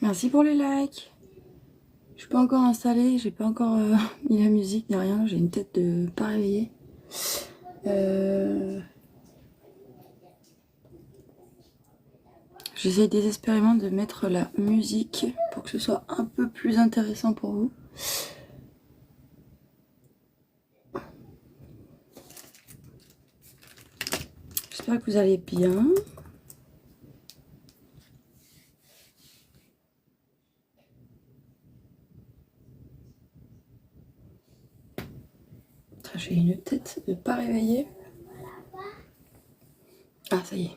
Merci pour les likes. Je suis pas encore installée, j'ai pas encore mis la musique ni rien, j'ai une tête de pas réveillée. J'essaie désespérément de mettre la musique pour que ce soit un peu plus intéressant pour vous. J'espère que vous allez bien. J'ai une tête de pas réveillée. Ah, ça y est.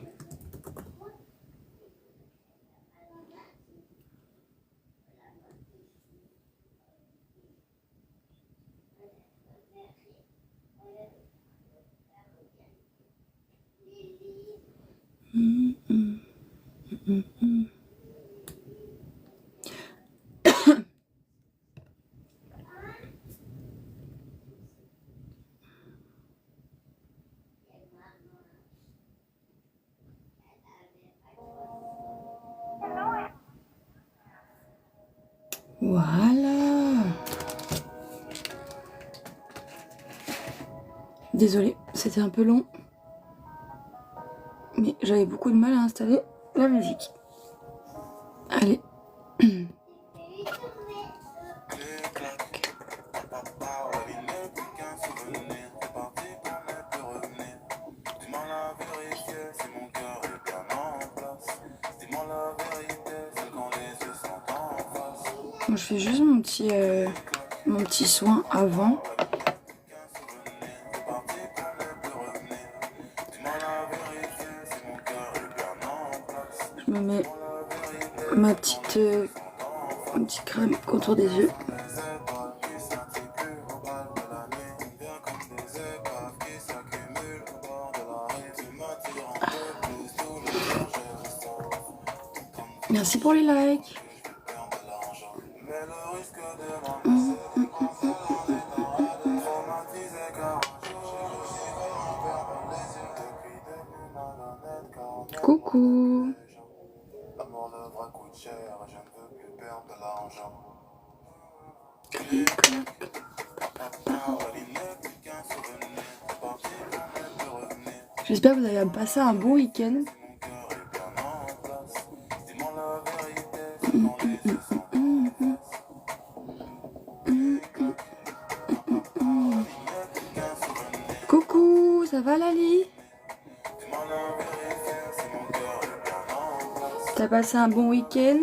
Voilà. Désolée, c'était un peu long. Mais j'avais beaucoup de mal à installer la musique. Allez. Bon, je fais juste mon petit soin avant. Je me mets ma petite crème contour des yeux. Merci pour les likes. Coucou. J'espère que vous avez passé un bon week-end. Coucou, ça va Lali? T'as passé un bon week-end?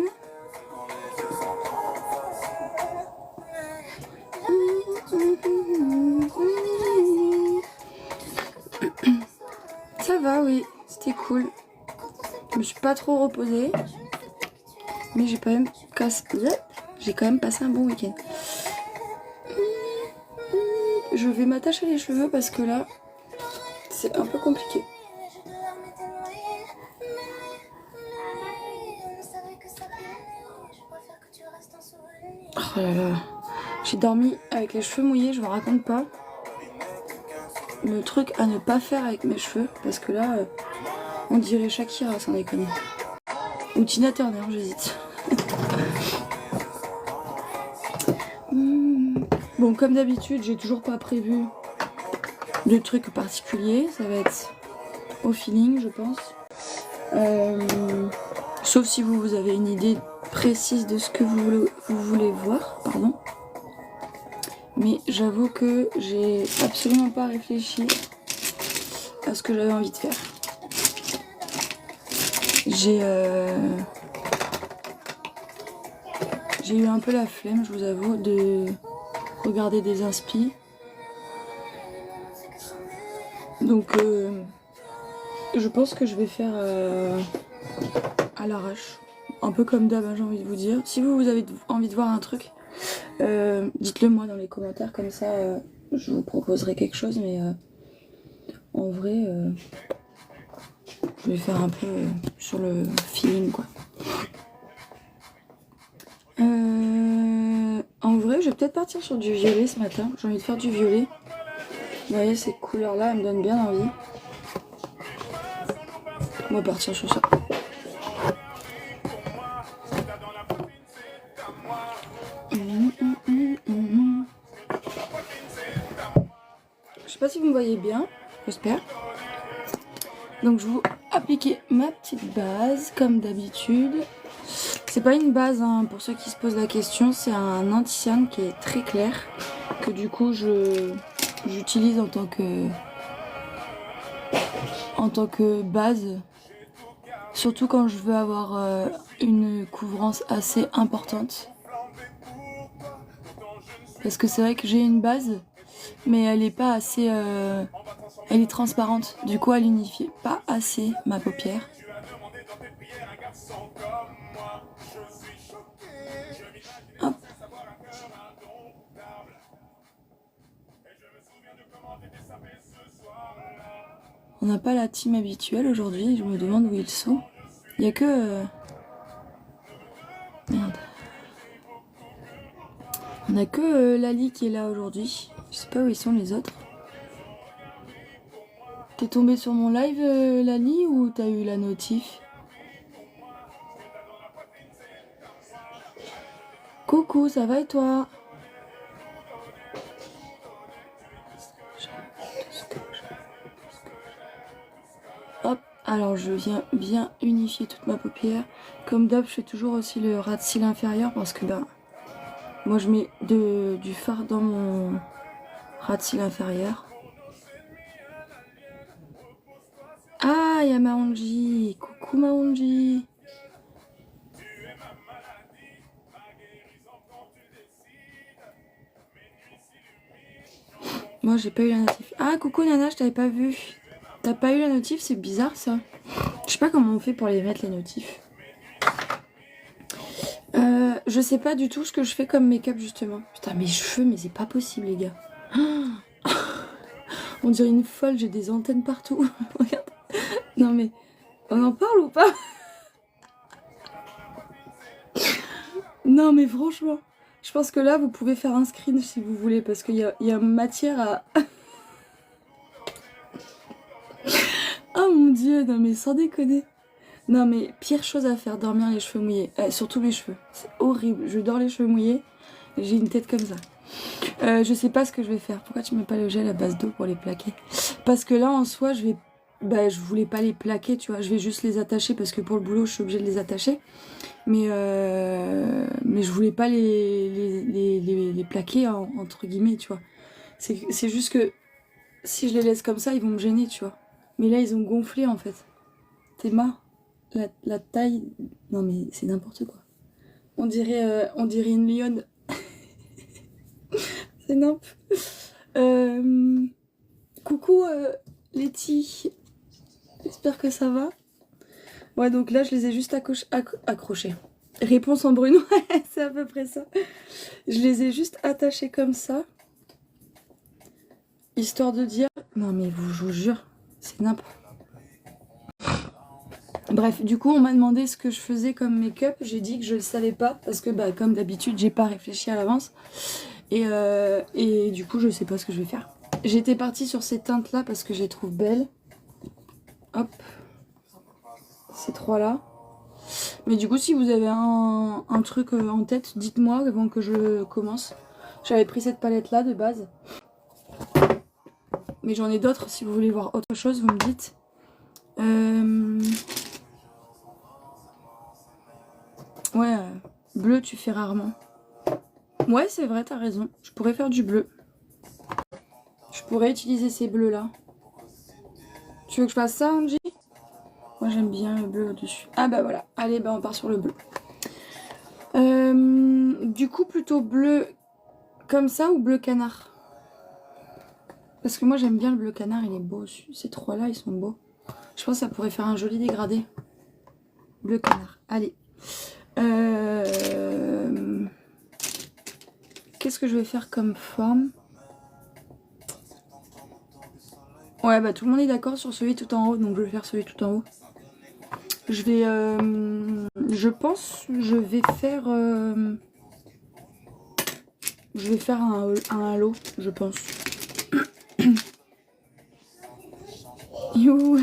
Ça va, oui, c'était cool. Je me suis pas trop reposée, mais j'ai quand même passé un bon week-end. Je vais m'attacher les cheveux parce que là, c'est un peu compliqué. Oh là là, j'ai dormi avec les cheveux mouillés, je vous raconte pas. Le truc à ne pas faire avec mes cheveux, parce que là, on dirait Shakira, sans déconner. Ou Tina Turner, j'hésite. Bon, comme d'habitude, j'ai toujours pas prévu de trucs particuliers. Ça va être au feeling, je pense. Sauf si vous avez une idée précise de ce que vous voulez voir, pardon. Mais j'avoue que j'ai absolument pas réfléchi à ce que j'avais envie de faire. J'ai eu un peu la flemme, je vous avoue, de regarder des inspi. Donc je pense que je vais faire à l'arrache. Un peu comme d'hab, hein, j'ai envie de vous dire. Si vous avez envie de voir un truc, dites-le moi dans les commentaires, comme ça je vous proposerai quelque chose, mais en vrai je vais faire un peu sur le feeling quoi. En vrai je vais peut-être partir sur du violet ce matin, j'ai envie de faire du violet. Vous voyez ces couleurs là, elles me donnent bien envie. On va partir sur ça. me voyez bien, j'espère. Donc je vais vous appliquer ma petite base comme d'habitude. C'est pas une base hein, pour ceux qui se posent la question, c'est un anti-cerne qui est très clair. Que du coup j'utilise en tant que base. Surtout quand je veux avoir une couvrance assez importante. Parce que c'est vrai que j'ai une base, mais elle est pas assez... elle est transparente. Du coup, elle unifie pas assez ma paupière. Hop. On n'a pas la team habituelle aujourd'hui, je me demande où ils sont. Il n'y a que... Merde. On n'a que Lali qui est là aujourd'hui. Je sais pas où ils sont les autres. T'es tombé sur mon live Lali ou t'as eu la notif? Coucou, ça va et toi? Hop, alors je viens bien unifier toute ma paupière. Comme d'hab, je fais toujours aussi le ras de cils inférieur parce que ben, moi je mets du fard dans mon ras de cils inférieur. Ah, il y a Maonji. Coucou Maonji. Moi j'ai pas eu la notif. Ah, coucou Nana, je t'avais pas vu. T'as pas eu la notif, c'est bizarre ça. Je sais pas comment on fait pour les mettre les notifs. Je sais pas du tout ce que je fais comme make-up justement. Putain, mes cheveux, mais c'est pas possible les gars. On dirait une folle, j'ai des antennes partout. Regarde. Non mais, on en parle ou pas? Non mais franchement, je pense que là vous pouvez faire un screen si vous voulez parce qu'il y a matière à... Oh mon dieu, non mais sans déconner. Non mais pire chose à faire, dormir les cheveux mouillés. Surtout mes cheveux, c'est horrible. Je dors les cheveux mouillés, j'ai une tête comme ça. Je sais pas ce que je vais faire. Pourquoi tu mets pas le gel à base d'eau pour les plaquer? Parce que là en soi je vais... Bah je voulais pas les plaquer tu vois, je vais juste les attacher parce que pour le boulot je suis obligée de les attacher. Mais je voulais pas les plaquer entre guillemets tu vois. C'est juste que si je les laisse comme ça ils vont me gêner tu vois. Mais là ils ont gonflé en fait. T'es marre? La taille... Non mais c'est n'importe quoi. On dirait une lionne. C'est nimp. Coucou Letty. J'espère que ça va. Ouais donc là je les ai juste accrochés. Réponse en brune, ouais c'est à peu près ça. Je les ai juste attachés comme ça. Histoire de dire... Non mais je vous jure, c'est n'importe. Bref, du coup on m'a demandé ce que je faisais comme make-up. J'ai dit que je le savais pas parce que bah, comme d'habitude j'ai pas réfléchi à l'avance. Et du coup je sais pas ce que je vais faire. J'étais partie sur ces teintes là parce que je les trouve belles. Hop. Ces trois là. Mais du coup si vous avez un truc en tête, dites-moi avant que je commence. J'avais pris cette palette là de base. Mais j'en ai d'autres si vous voulez voir autre chose, vous me dites. Ouais, bleu tu fais rarement. Ouais c'est vrai, t'as raison. Je pourrais faire du bleu. Je pourrais utiliser ces bleus là. Tu veux que je fasse ça Angie? Moi j'aime bien le bleu au-dessus. Ah bah voilà, allez bah on part sur le bleu. Du coup plutôt bleu comme ça ou bleu canard? Parce que moi j'aime bien le bleu canard, il est beau. Ces trois là ils sont beaux. Je pense que ça pourrait faire un joli dégradé. Bleu canard, allez. Qu'est-ce que je vais faire comme forme? Ouais bah tout le monde est d'accord sur celui tout en haut, donc je vais faire celui tout en haut. Je vais... je pense je vais faire... je vais faire un halo, je pense. You.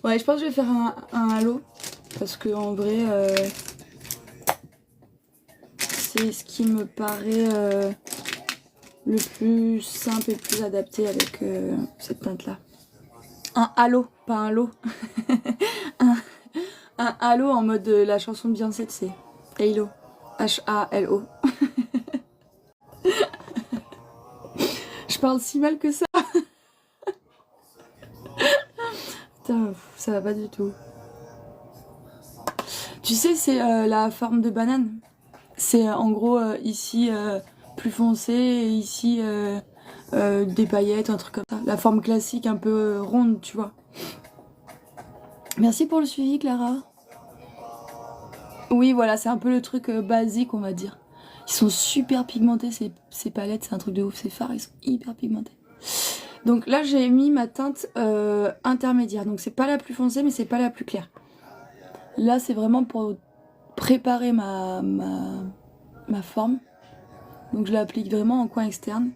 Ouais, je pense que je vais faire un halo. Parce que en vrai... c'est ce qui me paraît le plus simple et le plus adapté avec cette teinte-là. Un halo, pas un lot. un halo en mode la chanson de Beyoncé, c'est Halo. H-A-L-O. Je parle si mal que ça. Putain, ça va pas du tout. Tu sais, c'est la forme de banane. C'est en gros ici plus foncé et ici des paillettes, un truc comme ça. La forme classique un peu ronde, tu vois. Merci pour le suivi, Clara. Oui, voilà, c'est un peu le truc basique, on va dire. Ils sont super pigmentés, ces palettes, c'est un truc de ouf. Ces fards, ils sont hyper pigmentés. Donc là, j'ai mis ma teinte intermédiaire. Donc c'est pas la plus foncée, mais c'est pas la plus claire. Là, c'est vraiment pour préparer ma forme. Donc je l'applique vraiment en coin externe.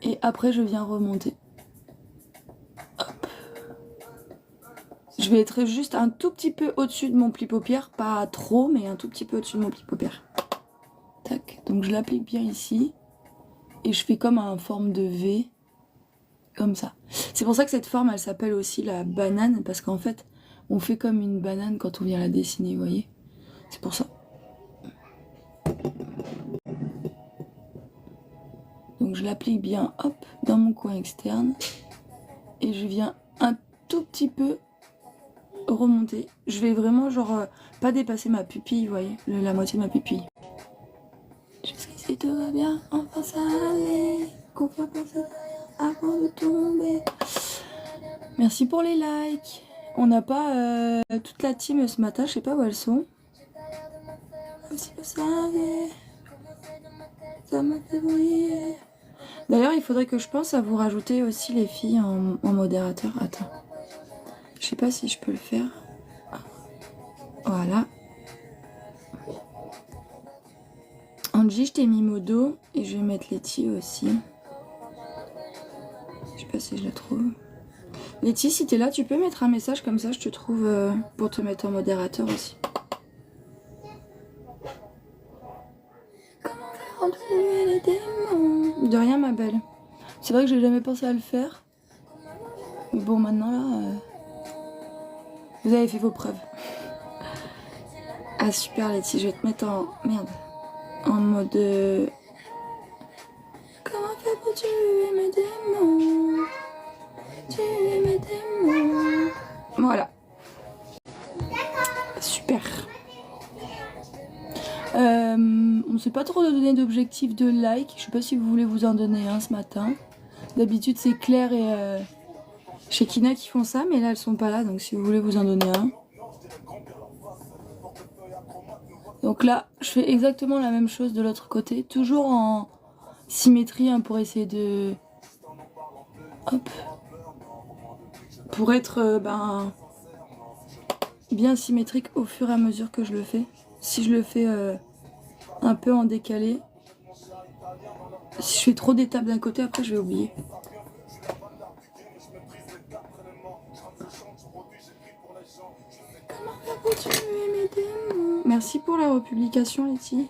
Et après, je viens remonter. Hop. Je vais être juste un tout petit peu au-dessus de mon pli paupière. Pas trop, mais un tout petit peu au-dessus de mon pli paupière. Tac. Donc je l'applique bien ici. Et je fais comme en forme de V. Comme ça. C'est pour ça que cette forme, elle s'appelle aussi la banane. Parce qu'en fait, on fait comme une banane quand on vient la dessiner, vous voyez. C'est pour ça. Donc je l'applique bien, hop, dans mon coin externe. Et je viens un tout petit peu remonter. Je vais vraiment, genre, pas dépasser ma pupille, vous voyez, la moitié de ma pupille. Jusqu'ici tout va bien, enfin ça allait. Qu'on va penser avant de tomber. Merci pour les likes. On n'a pas toute la team ce matin, je sais pas où elles sont. Si vous savez, ça m'a fait briller. D'ailleurs, il faudrait que je pense à vous rajouter aussi les filles en modérateur. Attends. Je sais pas si je peux le faire. Voilà. Angie, je t'ai mis modo et je vais mettre Letty aussi. Je sais pas si je la trouve. Letty, si t'es là, tu peux mettre un message comme ça, je te trouve pour te mettre en modérateur aussi. Comment faire enlever les démons? De rien, ma belle. C'est vrai que j'ai jamais pensé à le faire. Mais bon, maintenant là, vous avez fait vos preuves. Ah super Letty, je vais te mettre en... Merde. En mode... Comment faire pour tuer mes démons? Tuer mes démons. Voilà. Super. On ne sait pas trop donner d'objectif de like. Je sais pas si vous voulez vous en donner un ce matin. D'habitude c'est Claire et chez Kina qui font ça, mais là elles sont pas là, donc si vous voulez vous en donner un. Donc là, je fais exactement la même chose de l'autre côté, toujours en symétrie hein, pour essayer de... Hop. Pour être bien symétrique au fur et à mesure que je le fais. Si je le fais un peu en décalé, si je fais trop d'étapes d'un côté, après je vais oublier. Merci pour la republication, Letty.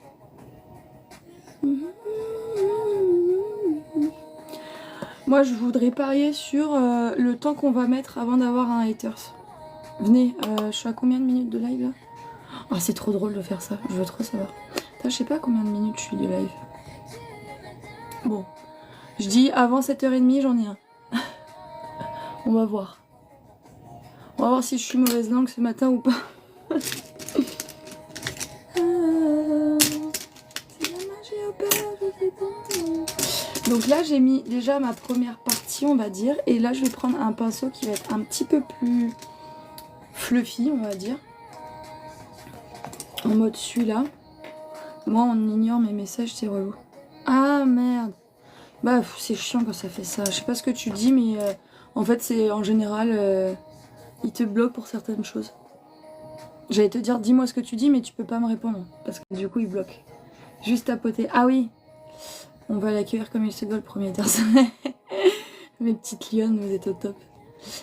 Moi, je voudrais parier sur le temps qu'on va mettre avant d'avoir un haters. Venez, je suis à combien de minutes de live là? Oh, c'est trop drôle de faire ça, je veux trop savoir. Putain, je sais pas combien de minutes je suis de live. Bon, je dis avant 7h30, j'en ai un. On va voir. On va voir si je suis mauvaise langue ce matin ou pas. Donc là j'ai mis déjà ma première partie on va dire. Et là je vais prendre un pinceau qui va être un petit peu plus fluffy on va dire. En mode celui-là. Moi on ignore mes messages, c'est relou. Ah merde. Bah c'est chiant quand ça fait ça. Je sais pas ce que tu dis mais en fait c'est en général il te bloque pour certaines choses. J'allais te dire dis-moi ce que tu dis mais tu peux pas me répondre. Parce que du coup il bloque. Juste tapoter. Ah oui. On va l'accueillir comme il se doit le premier personne. Mes petites lionnes, vous êtes au top.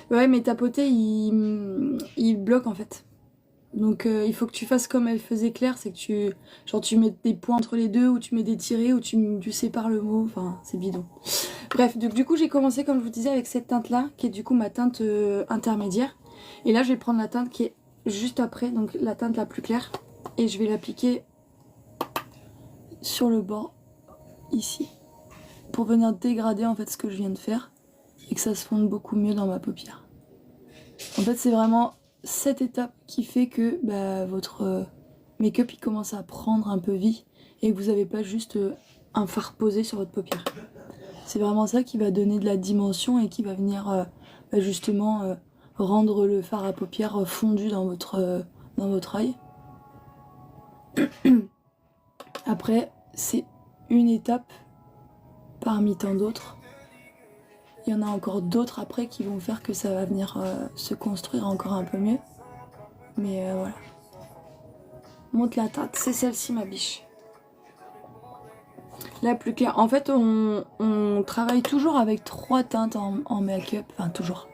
Ouais mais tapoter il bloque en fait. Donc il faut que tu fasses comme elle faisait Claire, c'est que tu mets des points entre les deux, ou tu mets des tirés, ou tu sépares le mot, enfin c'est bidon. Bref, donc du coup j'ai commencé comme je vous disais avec cette teinte là, qui est du coup ma teinte intermédiaire. Et là je vais prendre la teinte qui est juste après, donc la teinte la plus claire. Et je vais l'appliquer sur le bord, ici, pour venir dégrader en fait ce que je viens de faire. Et que ça se fonde beaucoup mieux dans ma paupière. En fait c'est vraiment cette étape qui fait que votre make-up il commence à prendre un peu vie et que vous n'avez pas juste un fard posé sur votre paupière. C'est vraiment ça qui va donner de la dimension et qui va venir justement rendre le fard à paupières fondu dans votre œil. Après, c'est une étape parmi tant d'autres. Il y en a encore d'autres après qui vont faire que ça va venir se construire encore un peu mieux. Mais voilà. Monte la teinte, c'est celle-ci ma biche. La plus claire. En fait, on travaille toujours avec 3 teintes en make-up. Enfin, toujours.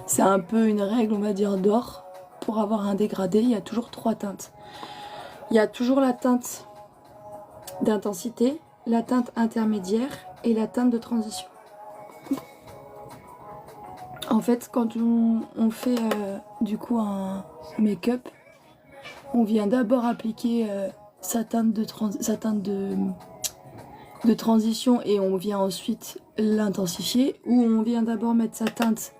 C'est un peu une règle, on va dire, d'or. Pour avoir un dégradé, il y a toujours 3 teintes. Il y a toujours la teinte d'intensité, la teinte intermédiaire et la teinte de transition. En fait, quand on fait du coup un make-up, on vient d'abord appliquer sa teinte de transition et on vient ensuite l'intensifier, ou on vient d'abord mettre sa teinte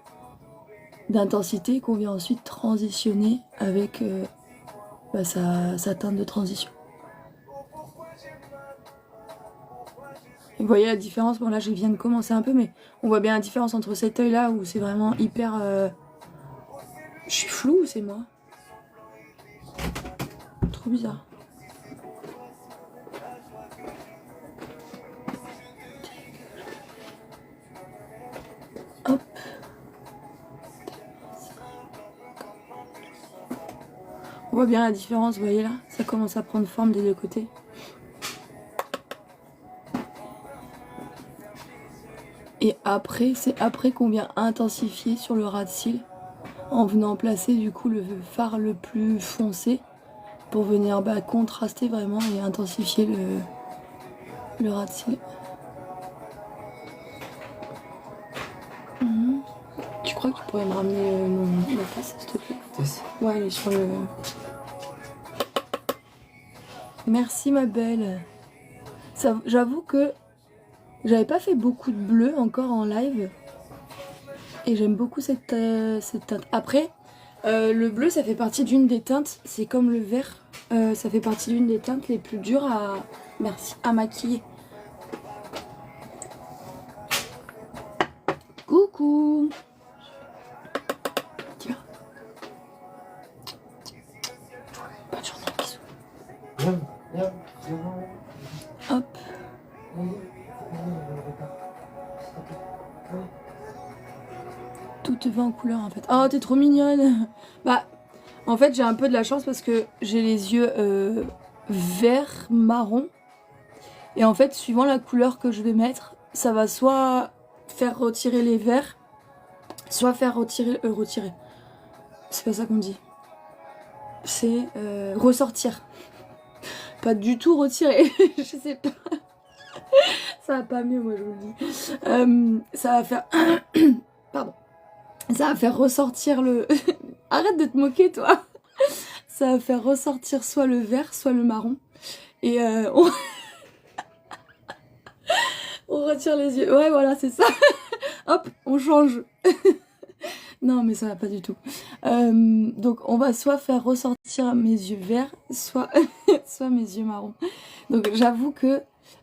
d'intensité qu'on vient ensuite transitionner avec sa teinte de transition. Et vous voyez la différence, bon là je viens de commencer un peu, mais on voit bien la différence entre cet œil là où c'est vraiment hyper... Je suis floue ou c'est moi? Trop bizarre. Hop. On voit bien la différence, vous voyez là? Ça commence à prendre forme des deux côtés. Et après, c'est après qu'on vient intensifier sur le ras de cils en venant placer du coup le fard le plus foncé pour venir contraster vraiment et intensifier le ras de cils. Tu crois que tu pourrais me ramener ma tasse s'il te plaît? Ouais, elle est sur le... Merci ma belle. J'avoue que j'avais pas fait beaucoup de bleu encore en live. Et j'aime beaucoup cette teinte. Après, le bleu ça fait partie d'une des teintes. C'est comme le vert. Ça fait partie d'une des teintes les plus dures à maquiller. Coucou. Tiens. Bonne journée, bisous. Hop. Tout te va en couleur en fait. Oh, t'es trop mignonne. En fait, j'ai un peu de la chance parce que j'ai les yeux vert marron. Et en fait, suivant la couleur que je vais mettre, ça va soit faire retirer les verts, soit faire retirer... C'est pas ça qu'on dit. C'est ressortir. Pas du tout retirer. Je sais pas. Ça va pas mieux, moi, je vous le dis. Ça va faire... Pardon. Ça va faire ressortir le... Arrête de te moquer, toi. Ça va faire ressortir soit le vert, soit le marron. Et on retire les yeux. Ouais, voilà, c'est ça. Hop, on change. Non, mais ça va pas du tout. Donc, on va soit faire ressortir mes yeux verts, soit mes yeux marrons. Donc, j'avoue que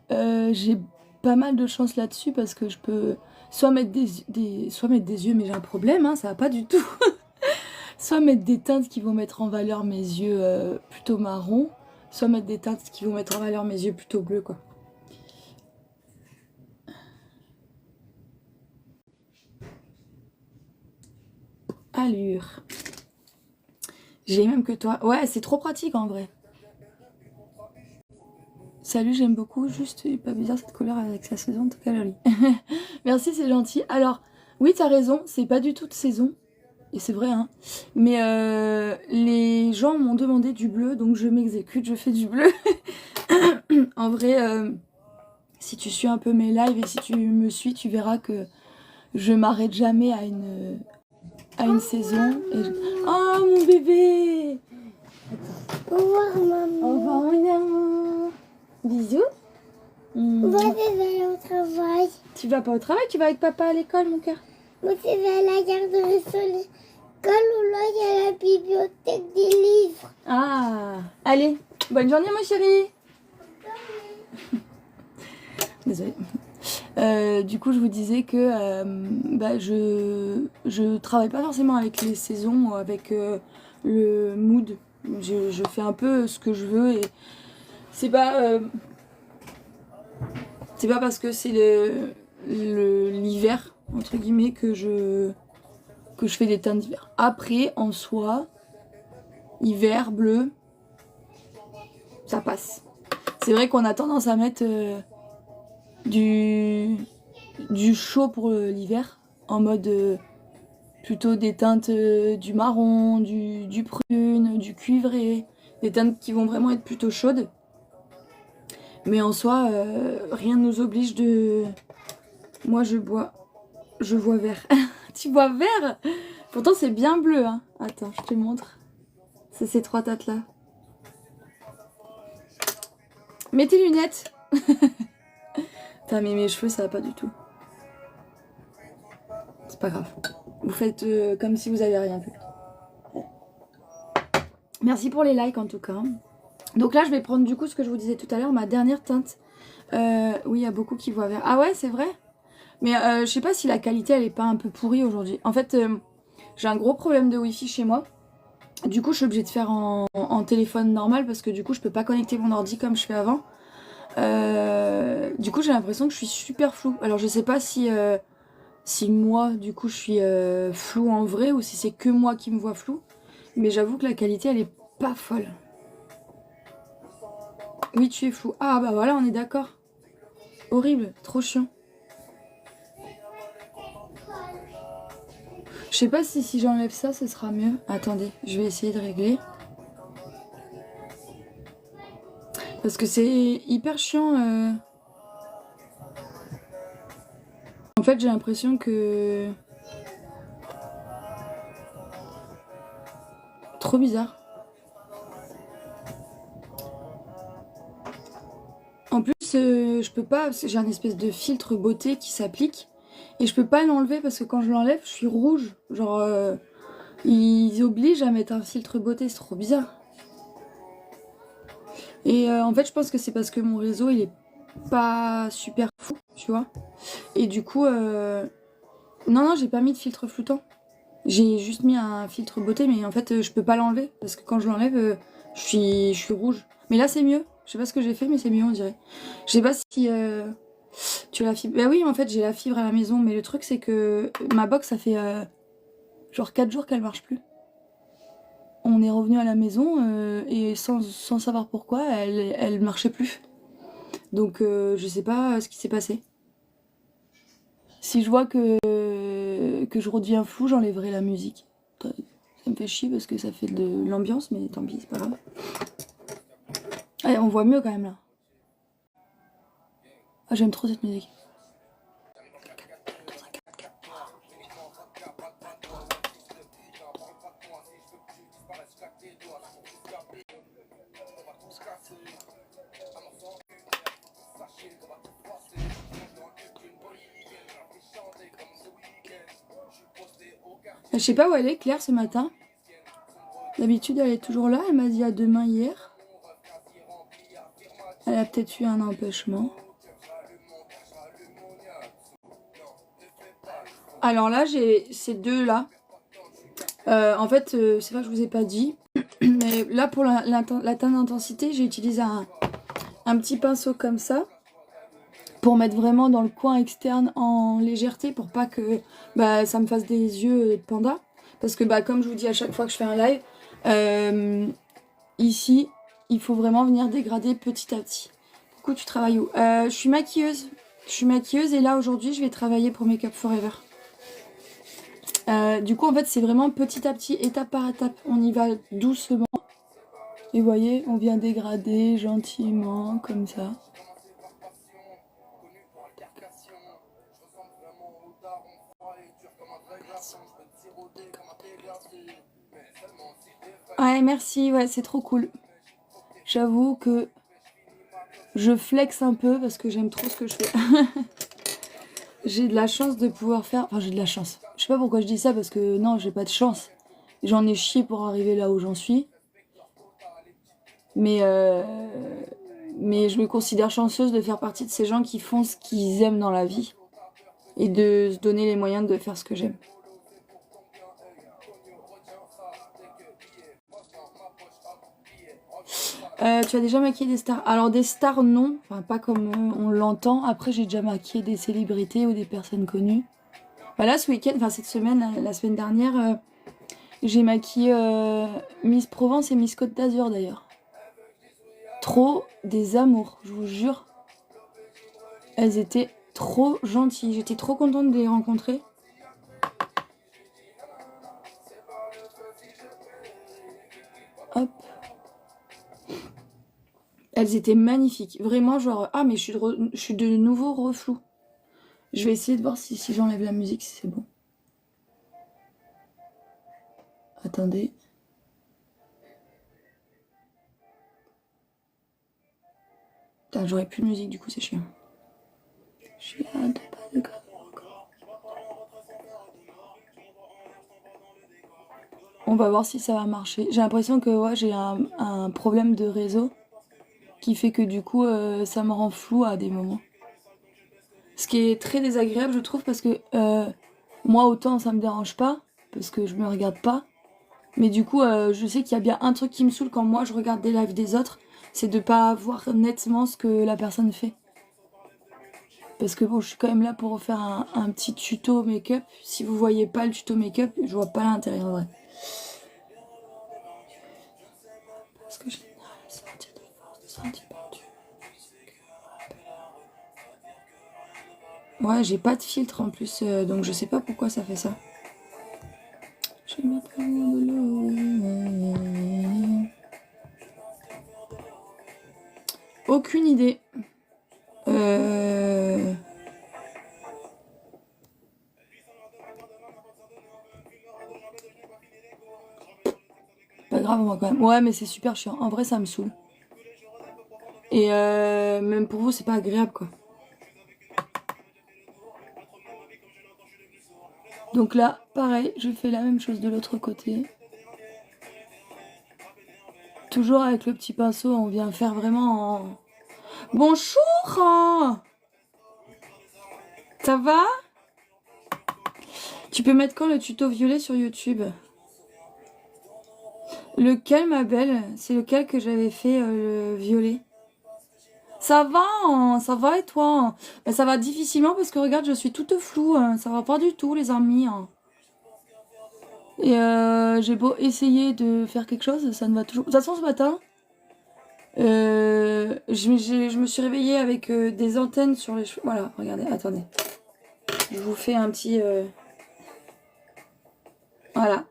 j'ai pas mal de chance là-dessus parce que je peux soit mettre des yeux, mais j'ai un problème, hein, ça va pas du tout. Soit mettre des teintes qui vont mettre en valeur mes yeux plutôt marrons, soit mettre des teintes qui vont mettre en valeur mes yeux plutôt bleus, quoi. Allure. J'ai les mêmes que toi. Ouais, c'est trop pratique en vrai. Salut, j'aime beaucoup, juste pas bizarre cette couleur avec sa saison, en tout cas jolie. Merci, c'est gentil. Alors, oui, t'as raison, c'est pas du tout de saison. et c'est vrai, hein. Mais les gens m'ont demandé du bleu, donc je m'exécute, je fais du bleu. En vrai, si tu suis un peu mes lives et si tu me suis, tu verras que je m'arrête jamais à une saison. Et oh mon bébé! Au revoir, maman. Au revoir mon amour. Bisous. Moi, je vais aller au travail. Tu vas pas au travail, tu vas avec papa à l'école, mon cœur. Moi, je vais à la garderie sur l'école où là, il y a la bibliothèque des livres. Ah, allez, bonne journée, mon chéri. Désolée. Du coup, je vous disais que je travaille pas forcément avec les saisons, ou avec le mood. Je fais un peu ce que je veux et c'est pas parce que c'est l'hiver entre guillemets que je fais des teintes d'hiver. Après, en soi, hiver, bleu, ça passe. C'est vrai qu'on a tendance à mettre du chaud pour l'hiver, en mode plutôt des teintes du marron, du prune, du cuivré, des teintes qui vont vraiment être plutôt chaudes. Mais en soi, rien ne nous oblige de... Moi je vois vert. Tu vois vert? Pourtant c'est bien bleu, hein. Attends, je te montre. C'est ces trois teintes là. Mets tes lunettes. Putain, mais mes cheveux ça va pas du tout. C'est pas grave. Vous faites comme si vous avez rien vu. Merci pour les likes en tout cas. Donc là je vais prendre du coup ce que je vous disais tout à l'heure, ma dernière teinte. Oui, il y a beaucoup qui voient vert. Ah ouais, c'est vrai? Mais je sais pas si la qualité elle est pas un peu pourrie aujourd'hui. En fait, j'ai un gros problème de wifi chez moi. Du coup, je suis obligée de faire en téléphone normal parce que du coup, je peux pas connecter mon ordi comme je fais avant. Du coup, j'ai l'impression que je suis super floue. Alors, je sais pas si moi, du coup, je suis floue en vrai ou si c'est que moi qui me vois floue. Mais j'avoue que la qualité, elle est pas folle. Oui, tu es floue. Ah bah voilà, on est d'accord. Horrible, trop chiant. Je sais pas si j'enlève ça, ce sera mieux. Attendez, je vais essayer de régler. Parce que c'est hyper chiant. En fait, j'ai l'impression que... Trop bizarre. En plus, je peux pas... J'ai un espèce de filtre beauté qui s'applique. Et je peux pas l'enlever parce que quand je l'enlève, je suis rouge. Genre, ils obligent à mettre un filtre beauté, c'est trop bizarre. Et en fait, je pense que c'est parce que mon réseau, il est pas super fou, tu vois. Et du coup, non, j'ai pas mis de filtre floutant. J'ai juste mis un filtre beauté, mais en fait, je peux pas l'enlever. Parce que quand je l'enlève, je suis rouge. Mais là, c'est mieux. Je sais pas ce que j'ai fait, mais c'est mieux, on dirait. Je sais pas si... tu as la fibre. Bah oui, en fait, j'ai la fibre à la maison, mais le truc, c'est que ma box, ça fait genre 4 jours qu'elle marche plus. On est revenu à la maison et sans savoir pourquoi, elle marchait plus. Donc, je sais pas ce qui s'est passé. Si je vois que je redeviens flou, j'enlèverai la musique. Ça me fait chier parce que ça fait de l'ambiance, mais tant pis, c'est pas grave. Allez, on voit mieux quand même là. Ah, j'aime trop cette musique. Je sais pas où elle est, Claire, ce matin. D'habitude, elle est toujours là. Elle m'a dit à demain hier. Elle a peut-être eu un empêchement. Alors là, j'ai ces deux là. En fait, c'est vrai que je vous ai pas dit. Mais là, pour la teinte d'intensité, j'ai utilisé un petit pinceau comme ça. Pour mettre vraiment dans le coin externe en légèreté. Pour pas que ça me fasse des yeux de panda. Parce que comme je vous dis à chaque fois que je fais un live, ici, il faut vraiment venir dégrader petit à petit. Coucou, tu travailles où? Je suis maquilleuse. Je suis maquilleuse et là aujourd'hui, je vais travailler pour Make Up Forever. Du coup, en fait, c'est vraiment petit à petit, étape par étape. On y va doucement. Et vous voyez, on vient dégrader gentiment, comme ça. Ouais, merci, ouais, c'est trop cool. J'avoue que je flex un peu parce que j'aime trop ce que je fais. J'ai de la chance de pouvoir faire... Enfin, j'ai de la chance. Je sais pas pourquoi je dis ça parce que non, j'ai pas de chance. J'en ai chié pour arriver là où j'en suis. Mais je me considère chanceuse de faire partie de ces gens qui font ce qu'ils aiment dans la vie. Et de se donner les moyens de faire ce que j'aime. Tu as déjà maquillé des stars? Alors des stars non, enfin pas comme on l'entend. Après j'ai déjà maquillé des célébrités ou des personnes connues. Bah là ce week-end, enfin cette semaine, la semaine dernière, j'ai maquillé Miss Provence et Miss Côte d'Azur d'ailleurs. Trop des amours, je vous jure. Elles étaient trop gentilles, j'étais trop contente de les rencontrer. Hop. Elles étaient magnifiques, vraiment genre... Ah mais je suis de nouveau reflou. Je vais essayer de voir si j'enlève la musique, si c'est bon. Attendez. J'aurais plus de musique, du coup c'est chiant. On va voir si ça va marcher. J'ai l'impression que ouais, j'ai un problème de réseau qui fait que du coup ça me rend flou à des moments. Ce qui est très désagréable je trouve parce que moi autant ça me dérange pas parce que je me regarde pas. Mais du coup je sais qu'il y a bien un truc qui me saoule quand moi je regarde des lives des autres, c'est de pas voir nettement ce que la personne fait. Parce que bon, je suis quand même là pour faire un petit tuto make-up. Si vous voyez pas le tuto make-up, je vois pas l'intérêt en vrai. Parce que j'ai sorti de force, ouais, j'ai pas de filtre en plus, donc je sais pas pourquoi ça fait ça. Je vais mettre de l'eau. Aucune idée. Pas grave, moi quand même. Ouais, mais c'est super chiant. En vrai, ça me saoule. Et même pour vous, c'est pas agréable quoi. Donc là, pareil, je fais la même chose de l'autre côté. Toujours avec le petit pinceau, on vient faire vraiment en... Bonjour! Ça va? Tu peux mettre quand le tuto violet sur YouTube? Lequel, ma belle? C'est lequel que j'avais fait, le violet? Ça va et toi? Bah, ça va difficilement parce que regarde, je suis toute floue, hein. Ça va pas du tout, les amis, hein. Et j'ai beau essayer de faire quelque chose, ça ne va toujours... De toute façon, ce matin, je me suis réveillée avec des antennes sur les cheveux. Voilà, regardez, attendez. Je vous fais un petit... Voilà.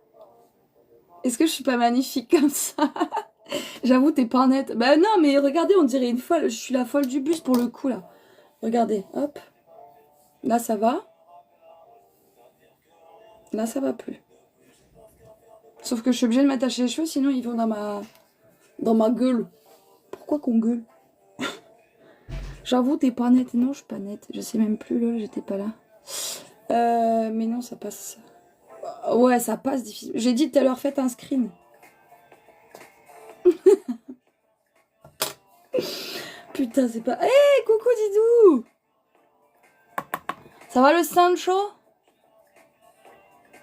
Est-ce que je suis pas magnifique comme ça? J'avoue, t'es pas nette. Bah non, mais regardez, on dirait une folle. Je suis la folle du bus pour le coup, là. Regardez, hop. Là, ça va. Là, ça va plus. Sauf que je suis obligée de m'attacher les cheveux, sinon ils vont dans ma gueule. Pourquoi qu'on gueule? J'avoue, t'es pas nette. Non, je suis pas nette. Je sais même plus, là, j'étais pas là. Mais non, ça passe. Ouais, ça passe difficile. J'ai dit tout à l'heure, faites un screen. Putain, c'est pas... Hé, coucou Didou! Ça va le Sancho?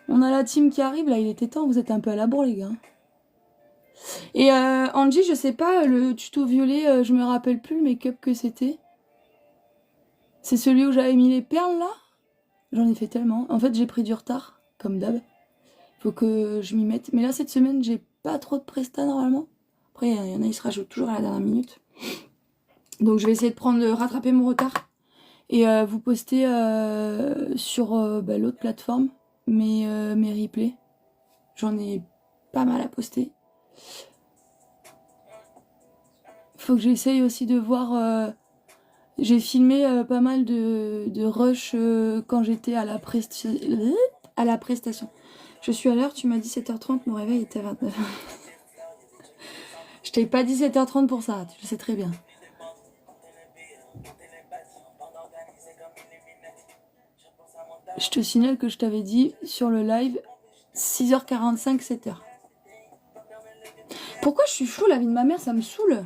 On a la team qui arrive, là, il était temps, vous êtes un peu à la bourre, les gars. Et Angie, je sais pas, le tuto violet, je me rappelle plus le make-up que c'était. C'est celui où j'avais mis les perles, là? J'en ai fait tellement. En fait, j'ai pris du retard, comme d'hab. Faut que je m'y mette. Mais là, cette semaine, j'ai pas trop de presta, normalement. Après, il y en a, ils se rajoutent toujours à la dernière minute. Donc, je vais essayer de rattraper mon retard. Et vous poster sur l'autre plateforme. mes replays. J'en ai pas mal à poster. Faut que j'essaye aussi de voir... J'ai filmé pas mal de rush quand j'étais à la prestation. Je suis à l'heure, tu m'as dit 7h30, mon réveil était à 29. Je t'ai pas dit 7h30 pour ça, tu le sais très bien. Je te signale que je t'avais dit sur le live 6h45, 7h. Pourquoi je suis floue, la vie de ma mère, ça me saoule.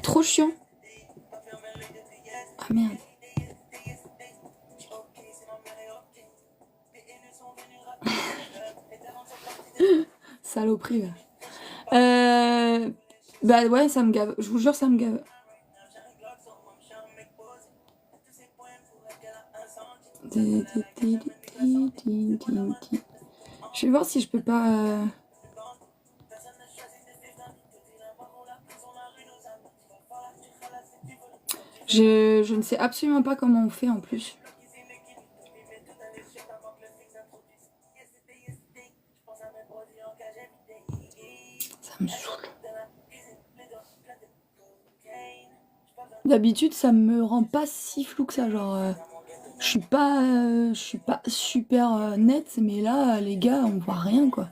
Trop chiant. Ah merde. Saloperie là. Bah ouais, ça me gave. Je vous jure, ça me gave. Je vais voir si je peux pas... Je ne sais absolument pas comment on fait en plus. Ça me saoule. D'habitude, ça me rend pas si flou que ça. Genre, je suis pas super nette, mais là, les gars, on voit rien quoi.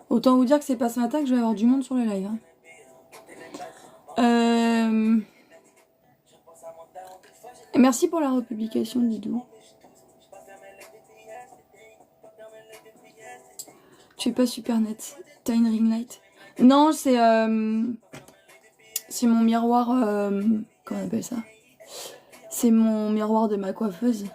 Autant vous dire que c'est pas ce matin que je vais avoir du monde sur le live. Hein. Merci pour la republication, Didou. Tu es pas super nette. T'as une ring light? Non, c'est mon miroir. Comment on appelle ça? C'est mon miroir de ma coiffeuse.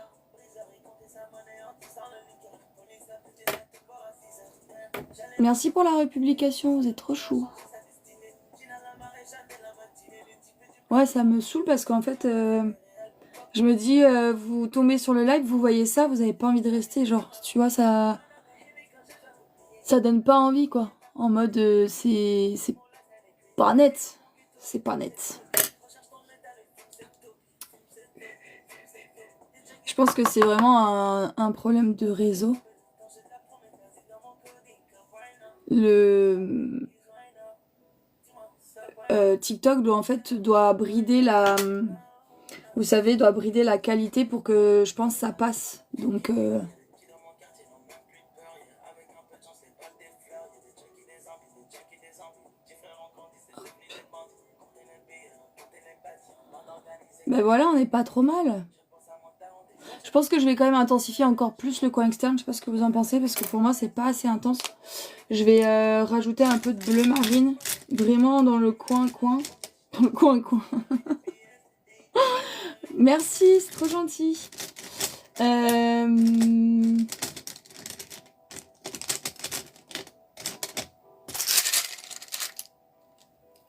Merci pour la republication, vous êtes trop chou. Ouais, ça me saoule parce qu'en fait, je me dis, vous tombez sur le live, vous voyez ça, vous avez pas envie de rester. Genre, tu vois, ça donne pas envie, quoi. En mode, c'est pas net. C'est pas net. Je pense que c'est vraiment un problème de réseau. TikTok doit brider la... Vous savez, doit brider la qualité pour que, je pense, ça passe. Donc... Ben voilà, on n'est pas trop mal. Je pense que je vais quand même intensifier encore plus le coin externe. Je sais pas ce que vous en pensez, parce que pour moi, c'est pas assez intense. Je vais rajouter un peu de bleu marine. Vraiment dans le coin. Dans le coin. Merci, c'est trop gentil.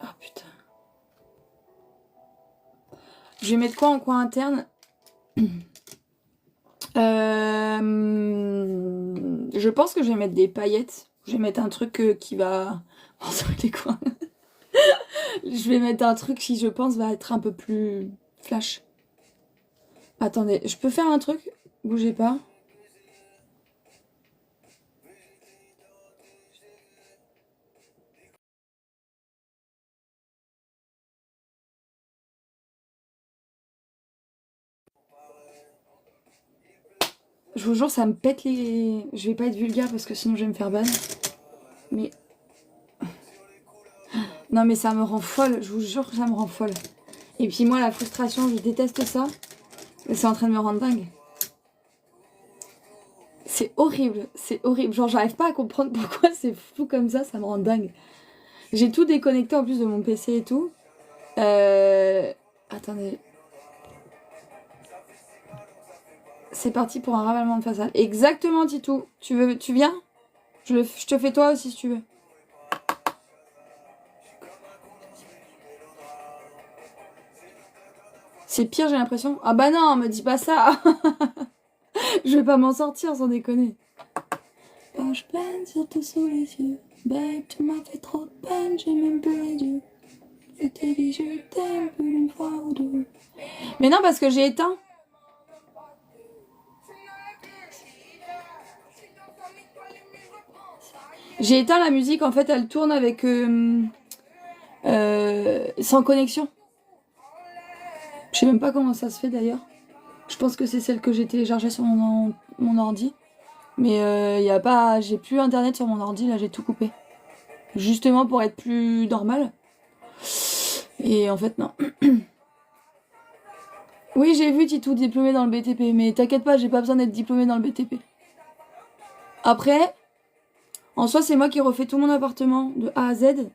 Oh putain. Je vais mettre quoi en coin interne? Je pense que je vais mettre des paillettes. Je vais mettre un truc qui va... Oh, ça va être les coins. Je vais mettre un truc qui, je pense, va être un peu plus flash. Attendez, je peux faire un truc? Bougez pas. Je vous jure, ça me pète les... Je vais pas être vulgaire parce que sinon je vais me faire ban. Mais... Non mais ça me rend folle, je vous jure que ça me rend folle. Et puis moi, la frustration, je déteste ça. Mais c'est en train de me rendre dingue. C'est horrible, c'est horrible. Genre, j'arrive pas à comprendre pourquoi c'est fou comme ça me rend dingue. J'ai tout déconnecté en plus de mon PC et tout. Attendez. C'est parti pour un ravalement de façade. Exactement, Titou. Tu viens? Je te fais toi aussi si tu veux. C'est pire, j'ai l'impression. Ah bah non, me dis pas ça. Je vais pas m'en sortir sans déconner. Quand je peine surtout sous les yeux. Babe, tu m'as fait trop de peine, j'ai même plus les yeux. Je t'ai dit je t'aime plus d'une fois ou deux. Mais non, parce que j'ai éteint. J'ai éteint la musique, en fait, elle tourne avec sans connexion. Je sais même pas comment ça se fait d'ailleurs. Je pense que c'est celle que j'ai téléchargée sur mon ordi. Mais y a pas, j'ai plus internet sur mon ordi, là j'ai tout coupé. Justement pour être plus normal. Et en fait non. Oui, j'ai vu Titou diplômé dans le BTP, mais t'inquiète pas, j'ai pas besoin d'être diplômé dans le BTP. Après, en soi c'est moi qui refais tout mon appartement de A à Z.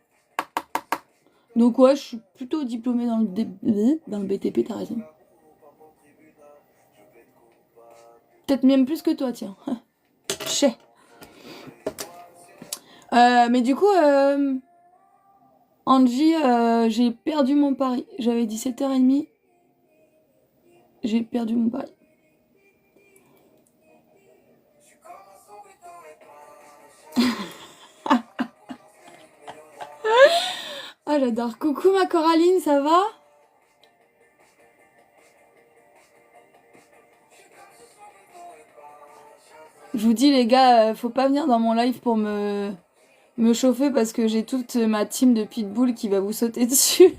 Donc ouais, je suis plutôt diplômée dans le BTP, t'as raison. Peut-être même plus que toi, tiens. Chais. Mais du coup, Angie, j'ai perdu mon pari. J'avais dit 7h30. J'ai perdu mon pari. Ah, j'adore. Coucou ma Coraline, ça va? Je vous dis les gars, faut pas venir dans mon live pour me chauffer parce que j'ai toute ma team de pitbull qui va vous sauter dessus.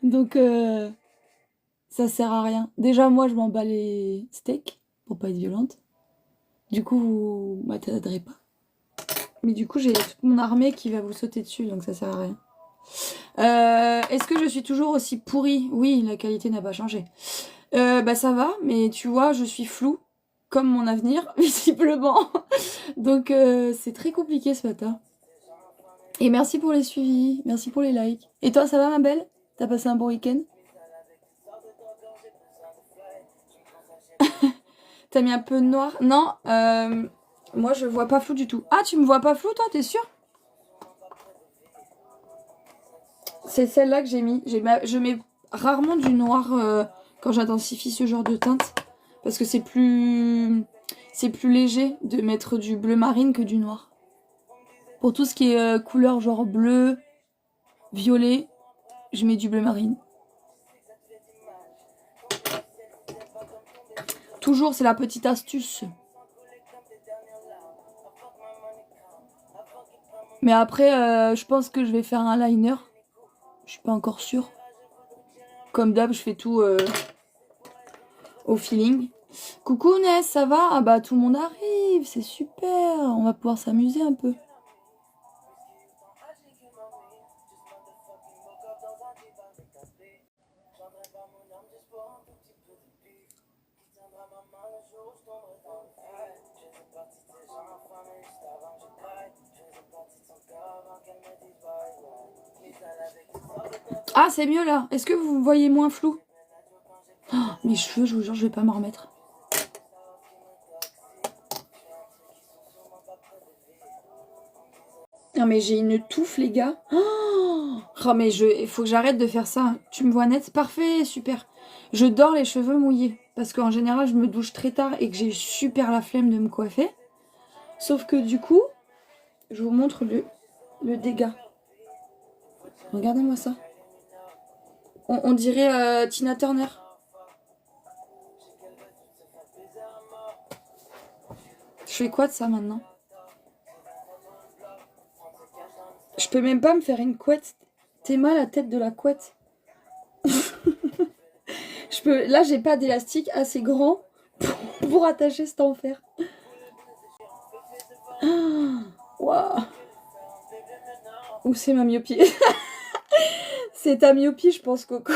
Donc ça sert à rien. Déjà moi je m'en bats les steaks pour pas être violente. Du coup vous m'atteindrez pas. Mais du coup j'ai toute mon armée qui va vous sauter dessus donc ça sert à rien. Est-ce que je suis toujours aussi pourrie? Oui, la qualité n'a pas changé. Bah ça va, mais tu vois, je suis floue, comme mon avenir, visiblement. Donc c'est très compliqué ce matin. Et merci pour les suivis, merci pour les likes. Et toi, ça va ma belle? T'as passé un bon week-end? T'as mis un peu de noir? Non, moi je vois pas flou du tout. Ah, tu me vois pas flou toi, t'es sûr? C'est celle-là que j'ai mis. Je mets rarement du noir quand j'intensifie ce genre de teinte. Parce que c'est plus léger de mettre du bleu marine que du noir. Pour tout ce qui est couleur genre bleu, violet, je mets du bleu marine. Toujours, c'est la petite astuce. Mais après, je pense que je vais faire un liner. Je suis pas encore sûre. Comme d'hab, je fais tout au feeling. Coucou Ness, ça va? Ah bah tout le monde arrive, c'est super. On va pouvoir s'amuser un peu. Ah, c'est mieux là. Est-ce que vous voyez moins flou? Oh, mes cheveux, je vous jure, je vais pas m'en remettre. Non mais j'ai une touffe les gars. Oh mais il faut que j'arrête de faire ça. Tu me vois net? Parfait, super. Je dors les cheveux mouillés. Parce qu'en général, je me douche très tard et que j'ai super la flemme de me coiffer. Sauf que du coup, je vous montre le dégât. Regardez-moi ça. On dirait Tina Turner. Je fais quoi de ça maintenant? Je peux même pas me faire une couette. T'es mal la tête de la couette. Là, j'ai pas d'élastique assez grand pour attacher cet enfer. Waouh. Où c'est ma myopie? C'est ta myopie, je pense, Coco.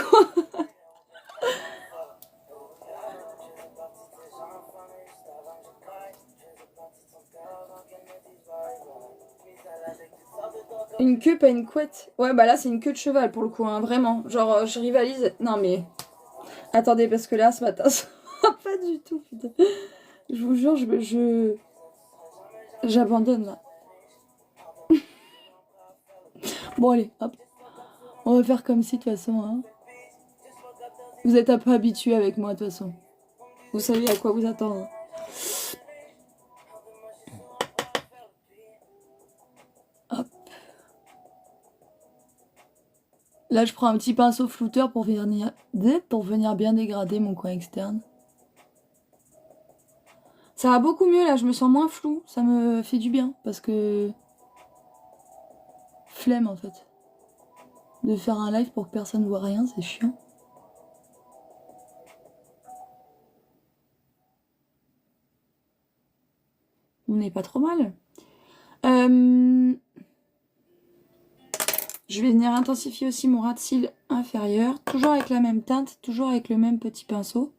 Une queue, pas une couette. Ouais, bah là, c'est une queue de cheval, pour le coup, hein, vraiment. Genre, je rivalise. Non, mais... Attendez, parce que là, ce matin, ça va pas du tout, putain. Je vous jure, j'abandonne, là. Bon, allez, hop. On va faire comme si, de toute façon, hein. Vous êtes un peu habitués avec moi, de toute façon. Vous savez à quoi vous attendre. Hop. Là, je prends un petit pinceau flouteur pour venir bien dégrader mon coin externe. Ça va beaucoup mieux là, je me sens moins floue. Ça me fait du bien parce que... Flemme en fait. De faire un live pour que personne ne voit rien, c'est chiant. On n'est pas trop mal. Je vais venir intensifier aussi mon ras de cils inférieur. Toujours avec la même teinte, toujours avec le même petit pinceau.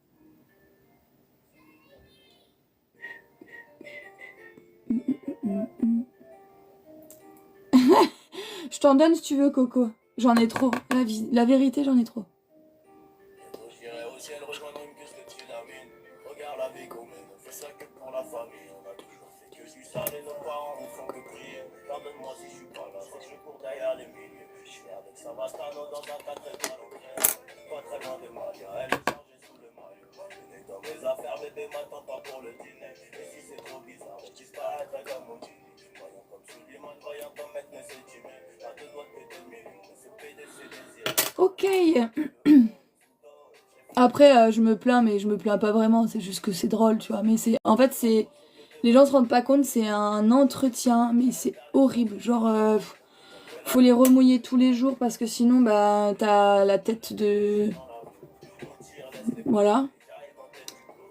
Je t'en donne si tu veux, Coco. J'en ai trop. La vérité, j'en ai trop. Ok. Après, je me plains, mais je me plains pas vraiment. C'est juste que c'est drôle, tu vois. Mais c'est, en fait, c'est, les gens se rendent pas compte. C'est un entretien, mais c'est horrible. Genre, faut les remouiller tous les jours parce que sinon, bah, t'as la tête de, voilà.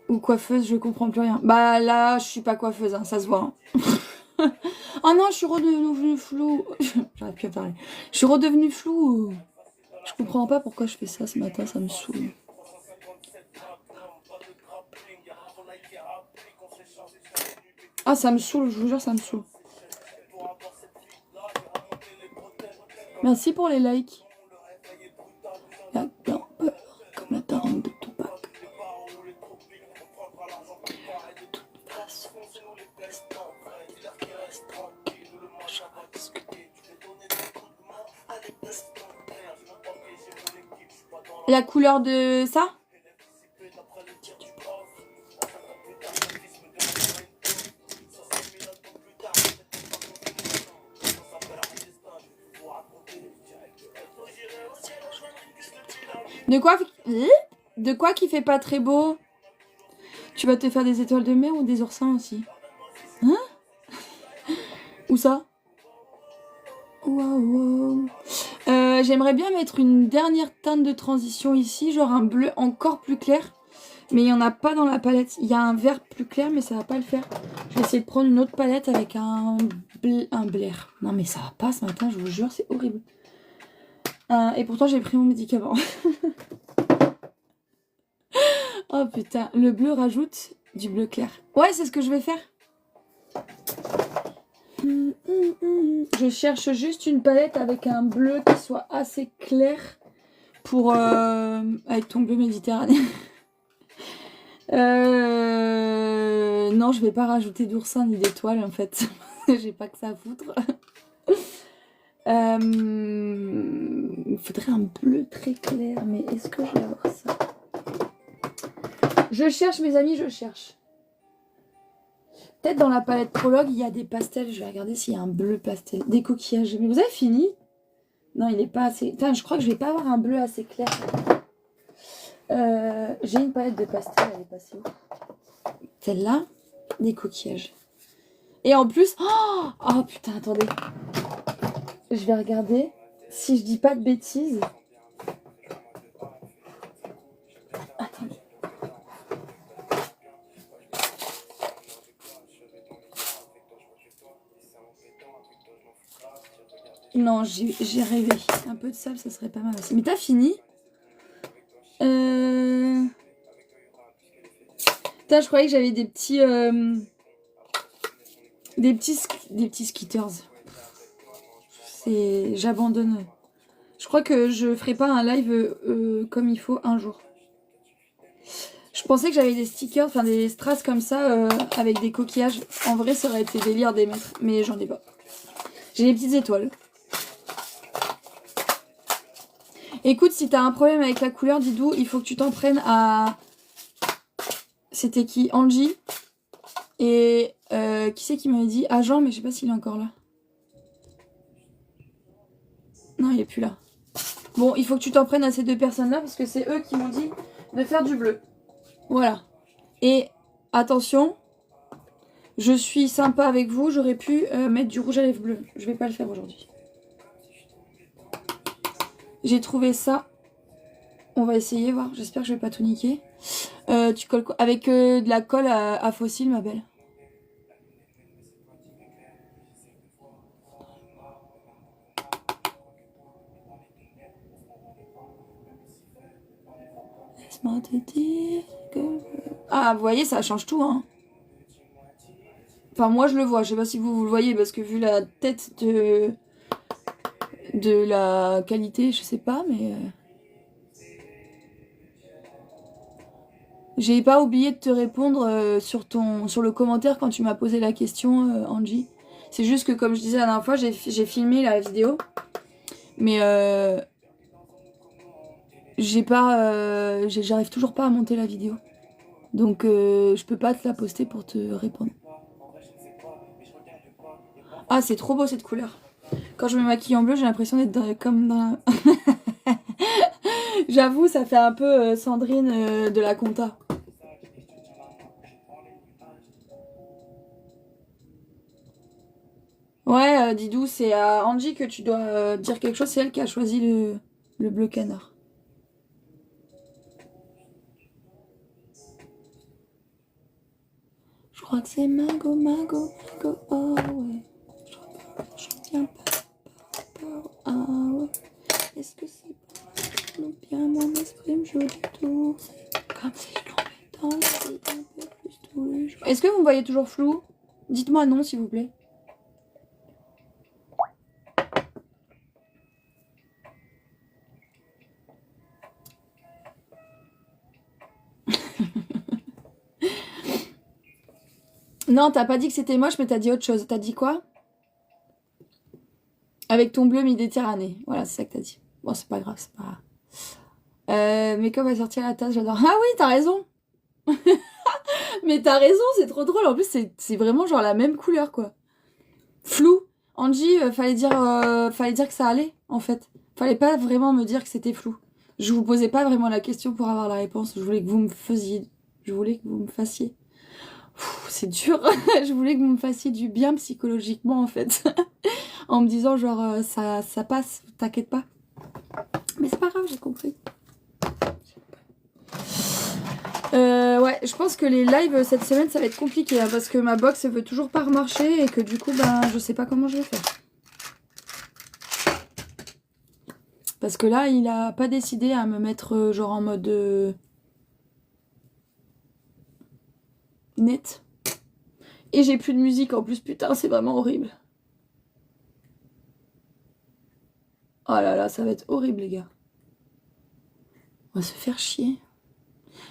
Ou coiffeuse, je comprends plus rien. Bah là, je suis pas coiffeuse, hein, ça se voit. Hein. Oh non, je suis redevenue floue. J'arrive plus à parler. Je suis redevenue floue. Je comprends pas pourquoi je fais ça ce matin, ça me saoule. Ah, ça me saoule, je vous jure, ça me saoule. Merci pour les likes. La peur, comme la tarente de Tupac. La couleur de ça? De quoi qui fait pas très beau? Tu vas te faire des étoiles de mer ou des oursins aussi? Hein? Où ça? Waouh. J'aimerais bien mettre une dernière teinte de transition ici, genre un bleu encore plus clair. Mais il n'y en a pas dans la palette. Il y a un vert plus clair, mais ça va pas le faire. Je vais essayer de prendre une autre palette avec un blair. Non mais ça va pas ce matin, je vous jure, c'est horrible. Et pourtant j'ai pris mon médicament. Oh putain, le bleu rajoute du bleu clair. Ouais, c'est ce que je vais faire. Je cherche juste une palette avec un bleu qui soit assez clair pour... avec ton bleu méditerranéen. Non, je vais pas rajouter d'oursin ni d'étoiles en fait. J'ai pas que ça à foutre. Il faudrait un bleu très clair, mais est-ce que je vais avoir ça? Je cherche, mes amis, je cherche. Peut-être dans la palette Prologue, il y a des pastels. Je vais regarder s'il y a un bleu pastel. Des coquillages. Mais vous avez fini? Non, il n'est pas assez... Putain, je crois que je vais pas avoir un bleu assez clair. J'ai une palette de pastel, elle est passée où? Celle-là, des coquillages. Et en plus... Oh putain, attendez. Je vais regarder si je dis pas de bêtises. Attendez. Non, j'ai rêvé. Un peu de sable, ça serait pas mal aussi. Mais t'as fini? Putain, je croyais que j'avais des petits... Des petits skitters. J'abandonne. Je crois que je ferai pas un live comme il faut un jour. Je pensais que j'avais des stickers, enfin des strass comme ça, avec des coquillages. En vrai, ça aurait été délire des mettre, mais j'en ai pas. J'ai des petites étoiles. Écoute, si t'as un problème avec la couleur, Didou, il faut que tu t'en prennes à... C'était qui? Angie. Et qui c'est qui m'avait dit? Ah, Jean, mais je sais pas s'il est encore là. Non, il est plus là. Bon, il faut que tu t'en prennes à ces deux personnes-là parce que c'est eux qui m'ont dit de faire du bleu. Voilà. Et attention, je suis sympa avec vous, j'aurais pu mettre du rouge à lèvres bleu. Je vais pas le faire aujourd'hui. J'ai trouvé ça. On va essayer, voir. J'espère que je vais pas tout niquer. Tu colles quoi avec de la colle à fossile, ma belle. Laisse-moi te dire que... Ah, vous voyez, ça change tout, hein. Enfin, moi, je le vois. Je sais pas si vous le voyez, parce que vu la tête de la qualité, je sais pas, mais... J'ai pas oublié de te répondre sur le commentaire quand tu m'as posé la question, Angie. C'est juste que, comme je disais la dernière fois, j'ai filmé la vidéo. Mais j'arrive toujours pas à monter la vidéo. Donc je peux pas te la poster pour te répondre. Ah, c'est trop beau cette couleur. Quand je me maquille en bleu, j'ai l'impression d'être comme dans la... J'avoue, ça fait un peu Sandrine de la compta. Ouais, Didou, c'est à Angie que tu dois dire quelque chose. C'est elle qui a choisi le bleu canard. Je crois que c'est Mago, oh ouais. Je reviens pas, ah ouais. Est-ce que c'est pas bien mon esprit me joue du tour? C'est comme si je tombais dans la vie un peu plus tous les jours. Est-ce que vous me voyez toujours flou? Dites-moi non, s'il vous plaît. Non, t'as pas dit que c'était moche, mais t'as dit autre chose. T'as dit quoi? Avec ton bleu Méditerranée. Voilà, c'est ça que t'as dit. Bon, c'est pas grave, c'est pas grave. Mais comme elle sortir la tasse, j'adore. Ah oui, t'as raison. Mais t'as raison, c'est trop drôle. En plus, c'est vraiment genre la même couleur, quoi. Flou. Angie, fallait dire que ça allait, en fait. Fallait pas vraiment me dire que c'était flou. Je vous posais pas vraiment la question pour avoir la réponse. Je voulais que vous me fassiez. Je voulais que vous me fassiez. C'est dur. Je voulais que vous me fassiez du bien psychologiquement, en fait. En me disant, genre, ça passe, t'inquiète pas. Mais c'est pas grave, j'ai compris. Ouais, je pense que les lives cette semaine, ça va être compliqué. Hein, parce que ma box, elle veut toujours pas remarcher. Et que du coup, ben, je sais pas comment je vais faire. Parce que là, il a pas décidé à me mettre, genre, en mode... net. Et j'ai plus de musique en plus, putain, c'est vraiment horrible. Oh là là, ça va être horrible, les gars. On va se faire chier.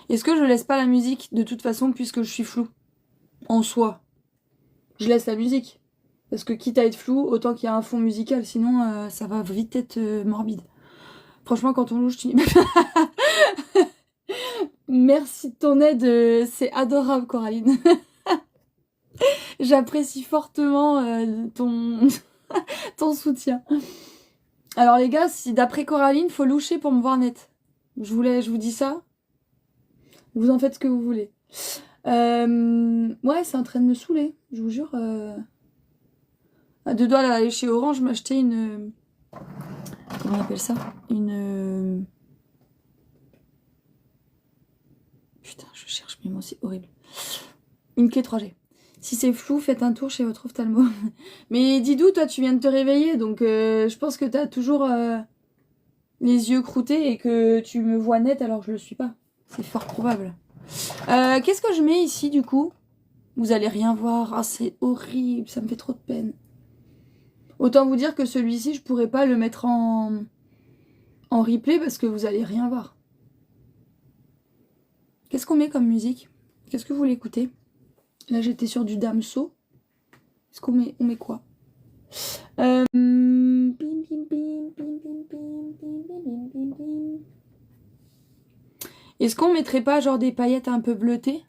Est-ce que je laisse pas la musique de toute façon puisque je suis floue? En soi. Je laisse la musique. Parce que quitte à être flou, autant qu'il y a un fond musical. Sinon, ça va vite être morbide. Franchement, quand on louche, tu... Merci de ton aide. C'est adorable, Coraline. J'apprécie fortement ton soutien. Alors les gars, si d'après Coraline, faut loucher pour me voir net. Je vous dis ça. Vous en faites ce que vous voulez. Ouais, c'est en train de me saouler, je vous jure. À deux doigts d'aller chez Orange m'acheter une... Comment on appelle ça? Une... Putain, je cherche mes mots, c'est horrible. Une clé 3G. Si c'est flou, faites un tour chez votre ophtalmo. Mais Didou, toi, tu viens de te réveiller, donc je pense que t'as toujours les yeux croûtés et que tu me vois net alors que je le suis pas. C'est fort probable. Qu'est-ce que je mets ici, du coup? Vous allez rien voir. Ah, c'est horrible, ça me fait trop de peine. Autant vous dire que celui-ci, je pourrais pas le mettre en replay parce que vous allez rien voir. Qu'est-ce qu'on met comme musique? Qu'est-ce que vous voulez écouter? Là, j'étais sur du Damso. Est-ce qu'on met... On met quoi? Est-ce qu'on mettrait pas genre des paillettes un peu bleutées?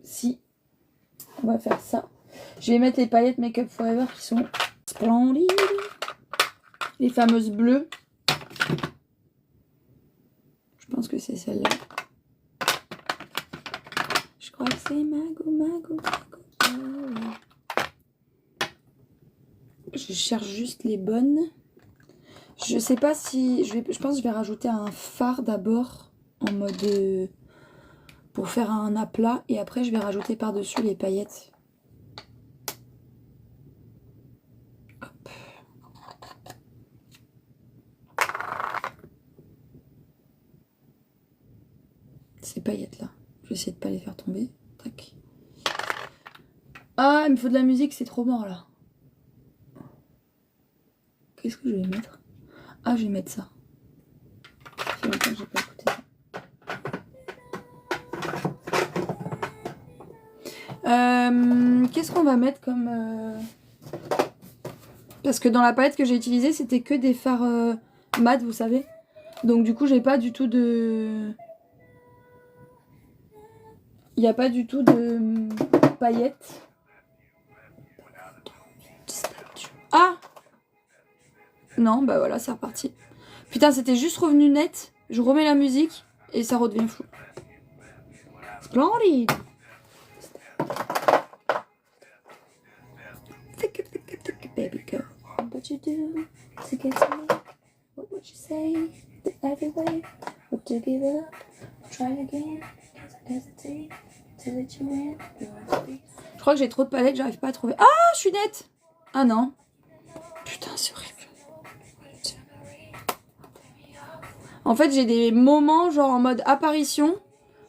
Si. On va faire ça. Je vais mettre les paillettes Make Up Forever qui sont splendides. Les fameuses bleues. Je pense que c'est celle-là. Je crois que c'est Mago. Je cherche juste les bonnes. Je sais pas si... Je pense que je vais rajouter un fard d'abord. En mode... pour faire un aplat. Et après, je vais rajouter par-dessus les paillettes. Hop. Ces paillettes-là. Je vais essayer de pas les faire tomber. Tac. Ah, il me faut de la musique, c'est trop mort, là. Qu'est-ce que je vais mettre? Ah, je vais mettre ça. Ça fait longtemps que j'ai pas écouté ça. Qu'est-ce qu'on va mettre comme... Parce que dans la palette que j'ai utilisée, c'était que des fards mat, vous savez. Donc du coup, j'ai pas du tout de... Il n'y a pas du tout de paillettes. Ah! Non, bah voilà, c'est reparti. Putain, c'était juste revenu net. Je remets la musique et ça redevient flou. Splendide! Baby girl, what you do to get to me? What would you say? Every way, would you give it up? Try again, hesitate to let you in. Je crois que j'ai trop de palettes, j'arrive pas à trouver. Ah, je suis nette! Ah non. Putain, c'est horrible. En fait, j'ai des moments genre en mode apparition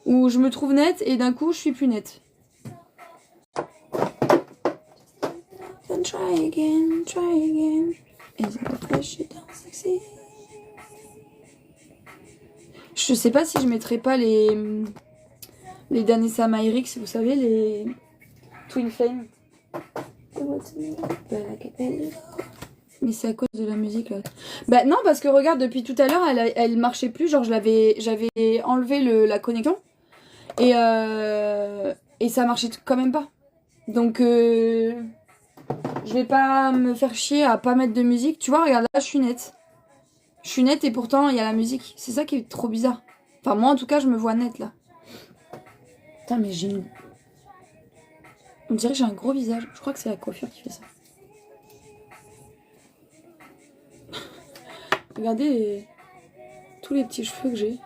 où je me trouve nette et d'un coup, je suis plus nette. Then try again, try again. Is it the flesh you don't succeed? Je sais pas si je mettrais pas les Danessa Myrix, vous savez, les Twin Flame. Mais c'est à cause de la musique là. Bah non, parce que regarde, depuis tout à l'heure, elle marchait plus. Genre, j'avais enlevé la connexion. Et ça marchait quand même pas. Donc, je vais pas me faire chier à pas mettre de musique. Tu vois, regarde, là, je suis nette. Je suis nette et pourtant, il y a la musique. C'est ça qui est trop bizarre. Enfin, moi, en tout cas, je me vois nette là. Putain, mais j'ai une... On dirait que j'ai un gros visage. Je crois que c'est la coiffure qui fait ça. Regardez tous les petits cheveux que j'ai.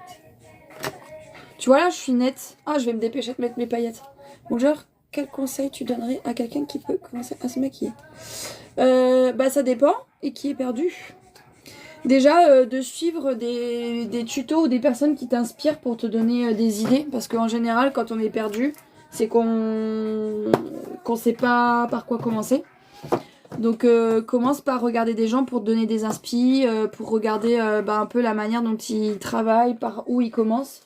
Tu vois là, je suis nette. Ah, je vais me dépêcher de mettre mes paillettes. Bonjour, quel conseil tu donnerais à quelqu'un qui peut commencer à se maquiller? Bah ça dépend. Et qui est perdu. Déjà, de suivre des tutos ou des personnes qui t'inspirent pour te donner des idées. Parce qu'en général, quand on est perdu, c'est qu'on sait pas par quoi commencer. Donc commence par regarder des gens pour te donner des inspi, pour regarder un peu la manière dont ils travaillent, par où ils commencent.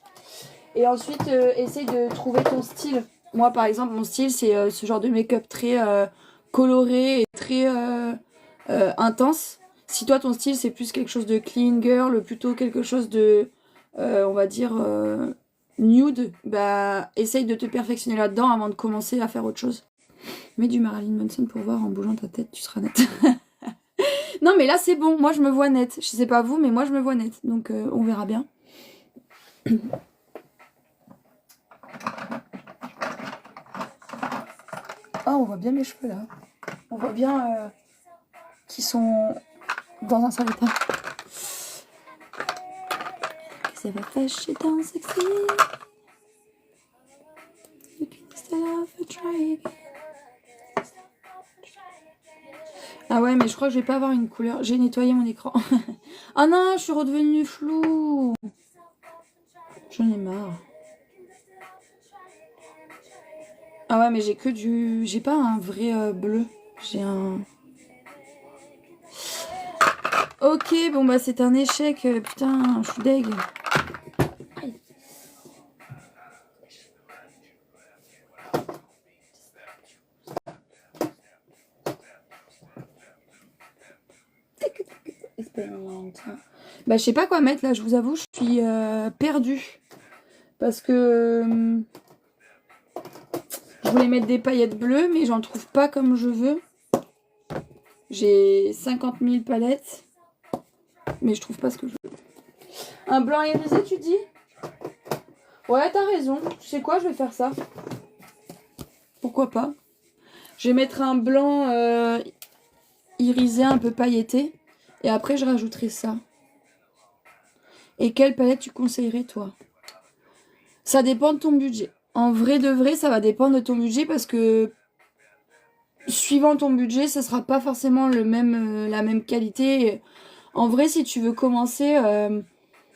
Et ensuite essaye de trouver ton style. Moi par exemple mon style c'est ce genre de make-up très coloré et très intense. Si toi ton style c'est plus quelque chose de clean girl, plutôt quelque chose de on va dire nude, bah essaye de te perfectionner là-dedans avant de commencer à faire autre chose. Mets du Marilyn Manson pour voir, en bougeant ta tête, tu seras nette. Non, mais là, c'est bon. Moi, je me vois nette. Je sais pas vous, mais moi, je me vois nette. Donc, on verra bien. Ah, on voit bien mes cheveux, là. On voit bien qu'ils sont dans un sale état. Ça va fâcher dans sexy. You can still have a try again. Ah ouais, mais je crois que je vais pas avoir une couleur. J'ai nettoyé mon écran. Ah non, je suis redevenue floue. J'en ai marre. Ah ouais, mais j'ai que du... J'ai pas un vrai bleu. J'ai un... Ok, bon bah c'est un échec. Putain, je suis deg. Bah je sais pas quoi mettre là, je vous avoue, je suis perdue. Parce que je voulais mettre des paillettes bleues, mais j'en trouve pas comme je veux. J'ai 50 000 palettes. Mais je trouve pas ce que je veux. Un blanc irisé, tu dis? Ouais, t'as raison. Tu sais quoi, je vais faire ça. Pourquoi pas? Je vais mettre un blanc irisé un peu pailleté. Et après, je rajouterai ça. Et quelle palette tu conseillerais, toi? Ça dépend de ton budget. En vrai de vrai, ça va dépendre de ton budget parce que suivant ton budget, ça sera pas forcément la même qualité. En vrai, si tu veux commencer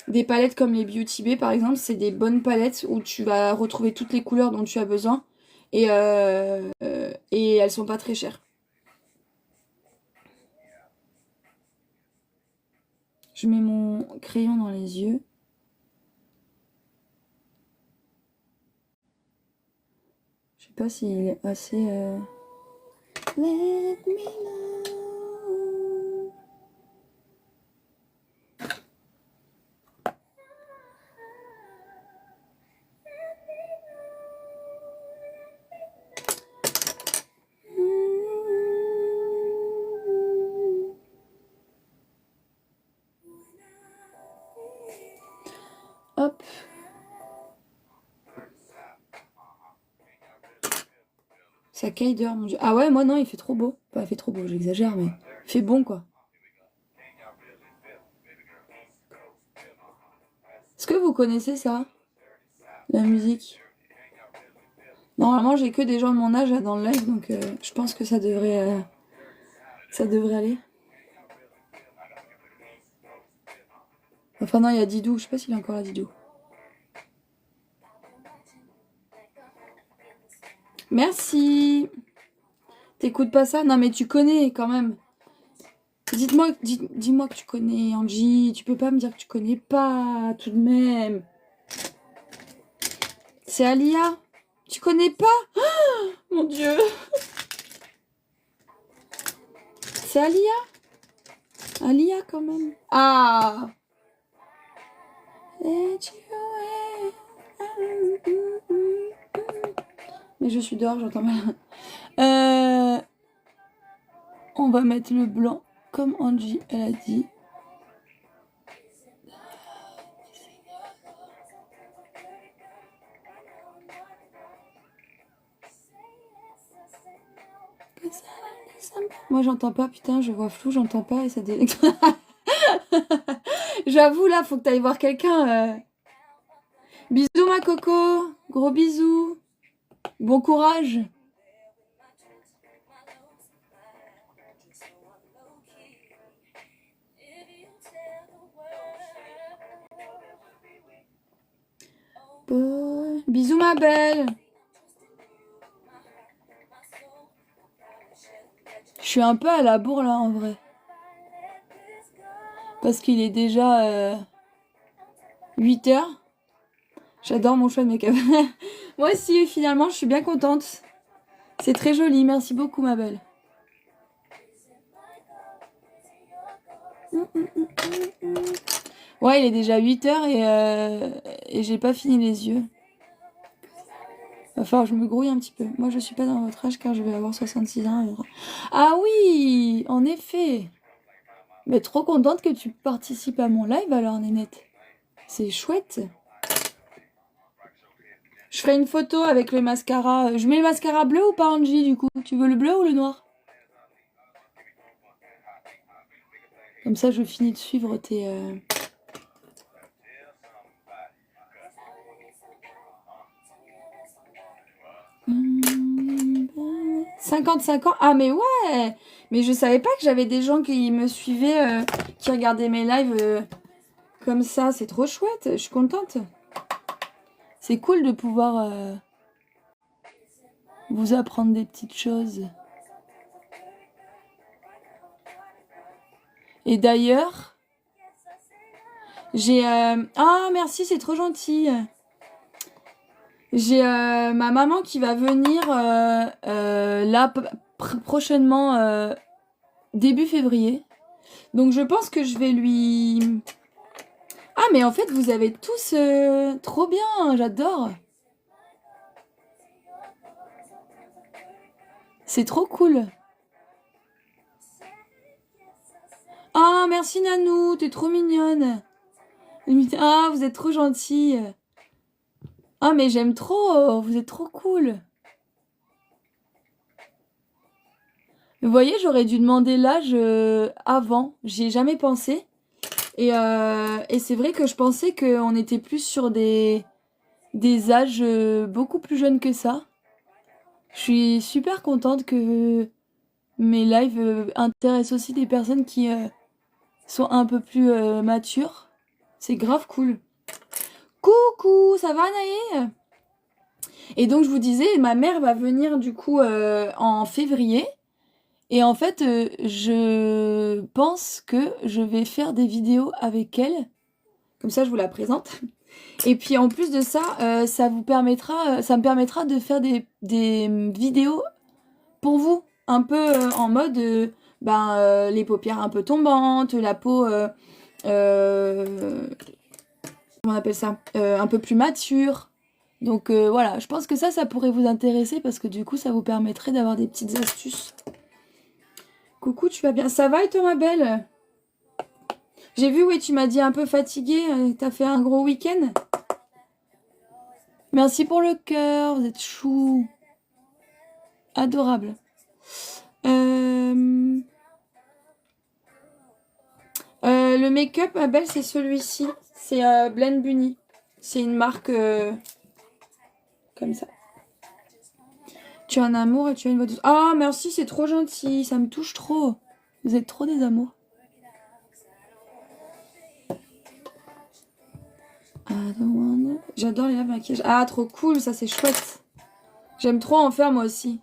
des palettes comme les Beauty Bay, par exemple, c'est des bonnes palettes où tu vas retrouver toutes les couleurs dont tu as besoin et elles sont pas très chères. Je mets mon crayon dans les yeux. Je sais pas s'il est assez... Let me know. Hop. Ça caille dehors, mon dieu. Ah ouais, moi non, il fait trop beau. Enfin, il fait trop beau, j'exagère, mais il fait bon, quoi. Est-ce que vous connaissez ça? La musique? Normalement, j'ai que des gens de mon âge là, dans le live, donc je pense que ça devrait aller. Enfin non, il y a Didou, je sais pas s'il est encore là, Didou. Merci. T'écoutes pas ça? Non mais tu connais quand même. Dis-moi que tu connais Angie. Tu peux pas me dire que tu connais pas tout de même. C'est Alia. Tu connais pas? Oh, mon dieu. C'est Alia? Alia quand même. Ah. Mais je suis dehors, j'entends mal. On va mettre le blanc comme Angie, elle a dit. Moi j'entends pas, putain, je vois flou, j'entends pas et ça J'avoue là, faut que t'ailles voir quelqu'un. Bisous ma coco, gros bisous. Bon courage. Bisous ma belle. Je suis un peu à la bourre là en vrai. Parce qu'il est déjà 8h. J'adore mon choix de make-up. Moi aussi, finalement, je suis bien contente. C'est très joli, merci beaucoup ma belle. Ouais, il est déjà 8h et j'ai pas fini les yeux. Enfin, je me grouille un petit peu. Moi, je suis pas dans votre âge car je vais avoir 66 ans. Ah oui, en effet. Mais trop contente que tu participes à mon live alors, Nénette. C'est chouette. Je ferai une photo avec le mascara. Je mets le mascara bleu ou pas, Angie, du coup? Tu veux le bleu ou le noir? Comme ça, je finis de suivre tes... 55 ans. Ah mais ouais. Mais je savais pas que j'avais des gens qui me suivaient, qui regardaient mes lives comme ça. C'est trop chouette. Je suis contente. C'est cool de pouvoir vous apprendre des petites choses. Et d'ailleurs, j'ai... Ah merci, c'est trop gentil. J'ai ma maman qui va venir là prochainement début février. Donc je pense que je vais lui... Ah mais en fait vous avez tous... trop bien, j'adore. C'est trop cool. Ah Oh, merci Nanou, t'es trop mignonne. Ah, vous êtes trop gentille. Ah, mais j'aime trop, vous êtes trop cool. Vous voyez, j'aurais dû demander l'âge avant, j'y ai jamais pensé. Et c'est vrai que je pensais qu'on était plus sur des âges beaucoup plus jeunes que ça. Je suis super contente que mes lives intéressent aussi des personnes qui sont un peu plus matures. C'est grave cool. Coucou, ça va Naé? Et donc je vous disais, ma mère va venir du coup en février. Et en fait, je pense que je vais faire des vidéos avec elle. Comme ça, je vous la présente. Et puis en plus de ça, ça me permettra de faire des vidéos pour vous. Un peu en mode, les paupières un peu tombantes, la peau, comment on appelle ça, un peu plus mature. Donc voilà, je pense que ça pourrait vous intéresser parce que du coup, ça vous permettrait d'avoir des petites astuces. Coucou, tu vas bien? Ça va et toi, ma belle? J'ai vu, oui, tu m'as dit un peu fatiguée. T'as fait un gros week-end? Merci pour le cœur, vous êtes chou. Adorable. Le make-up, ma belle, c'est celui-ci. C'est Blend Bunny. C'est une marque comme ça. Tu as un amour et tu as une voix douce. Ah, merci, c'est trop gentil. Ça me touche trop. Vous êtes trop des amours. J'adore les lèvres maquillage. Ah, trop cool, ça c'est chouette. J'aime trop en faire moi aussi.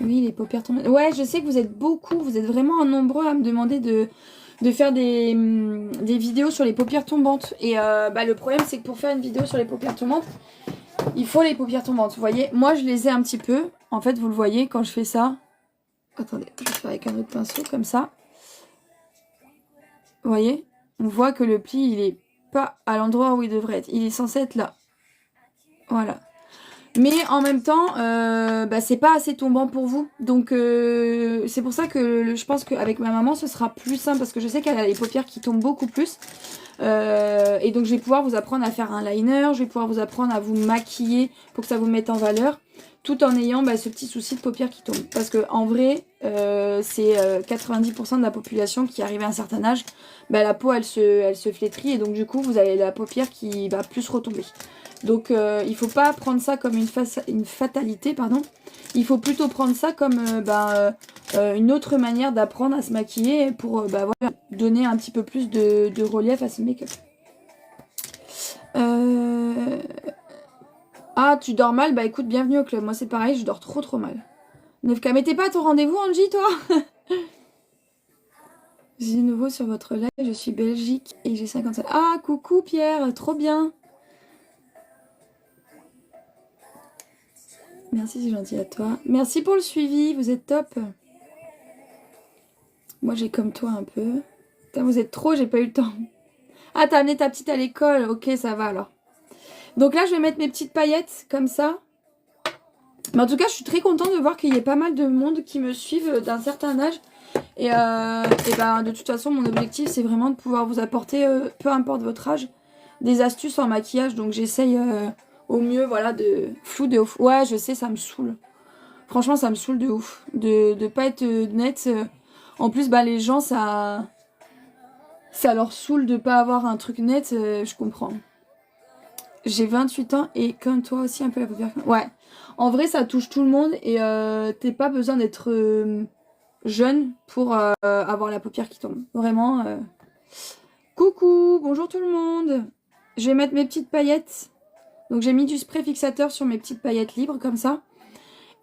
Oui, les paupières tombantes. Ouais, je sais que vous êtes beaucoup, vous êtes vraiment nombreux à me demander de faire des vidéos sur les paupières tombantes. Et le problème, c'est que pour faire une vidéo sur les paupières tombantes, il faut les paupières tombantes. Vous voyez, moi je les ai un petit peu. En fait, vous le voyez quand je fais ça. Attendez, je vais faire avec un autre pinceau comme ça. Vous voyez, on voit que le pli, il est pas à l'endroit où il devrait être. Il est censé être là. Voilà. Mais en même temps, c'est pas assez tombant pour vous. Donc c'est pour ça que je pense qu'avec ma maman, ce sera plus simple. Parce que je sais qu'elle a les paupières qui tombent beaucoup plus. Et donc je vais pouvoir vous apprendre à faire un liner. Je vais pouvoir vous apprendre à vous maquiller pour que ça vous mette en valeur. Tout en ayant ce petit souci de paupières qui tombent. Parce que en vrai, c'est 90% de la population qui arrive à un certain âge. La peau, elle se flétrit. Et donc du coup, vous avez la paupière qui va plus retomber. Donc il faut pas prendre ça comme une fatalité, pardon. Il faut plutôt prendre ça comme une autre manière d'apprendre à se maquiller pour voilà, donner un petit peu plus de relief à ce make-up. Ah, tu dors mal? Bah écoute, bienvenue au club. Moi c'est pareil, je dors trop mal. 9K, mais t'es pas à ton rendez-vous, Angie, toi? J'ai de nouveau sur votre live, je suis Belgique et j'ai 57. Ah, coucou Pierre, trop bien. Merci, c'est gentil à toi. Merci pour le suivi, vous êtes top. Moi, j'ai comme toi un peu. Putain, vous êtes trop, j'ai pas eu le temps. Ah, t'as amené ta petite à l'école. Ok, ça va alors. Donc là, je vais mettre mes petites paillettes comme ça. Mais en tout cas, je suis très contente de voir qu'il y ait pas mal de monde qui me suivent d'un certain âge. Et de toute façon, mon objectif, c'est vraiment de pouvoir vous apporter, peu importe votre âge, des astuces en maquillage. Donc j'essaye au mieux, voilà, de flou de ouf. Ouais, je sais, ça me saoule. Franchement, ça me saoule de ouf. De pas être nette. En plus, les gens, ça leur saoule de pas avoir un truc net, je comprends. J'ai 28 ans et comme toi aussi un peu la paupière. Ouais, en vrai ça touche tout le monde et t'es pas besoin d'être jeune pour avoir la paupière qui tombe. Vraiment. Coucou, bonjour tout le monde. Je vais mettre mes petites paillettes. Donc j'ai mis du spray fixateur sur mes petites paillettes libres comme ça.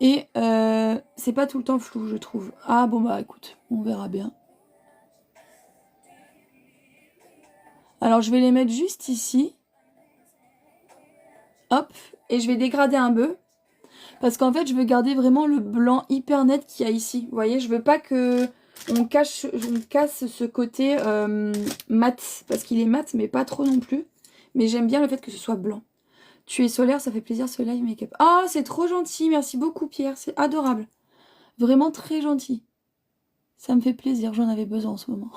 Et c'est pas tout le temps flou, je trouve. Ah bon écoute, on verra bien. Alors je vais les mettre juste ici. Hop, et je vais dégrader un peu. Parce qu'en fait, je veux garder vraiment le blanc hyper net qu'il y a ici. Vous voyez, je veux pas que on casse ce côté mat. Parce qu'il est mat, mais pas trop non plus. Mais j'aime bien le fait que ce soit blanc. Tu es solaire, ça fait plaisir ce live make-up. Oh, c'est trop gentil, merci beaucoup Pierre, c'est adorable. Vraiment très gentil. Ça me fait plaisir, j'en avais besoin en ce moment.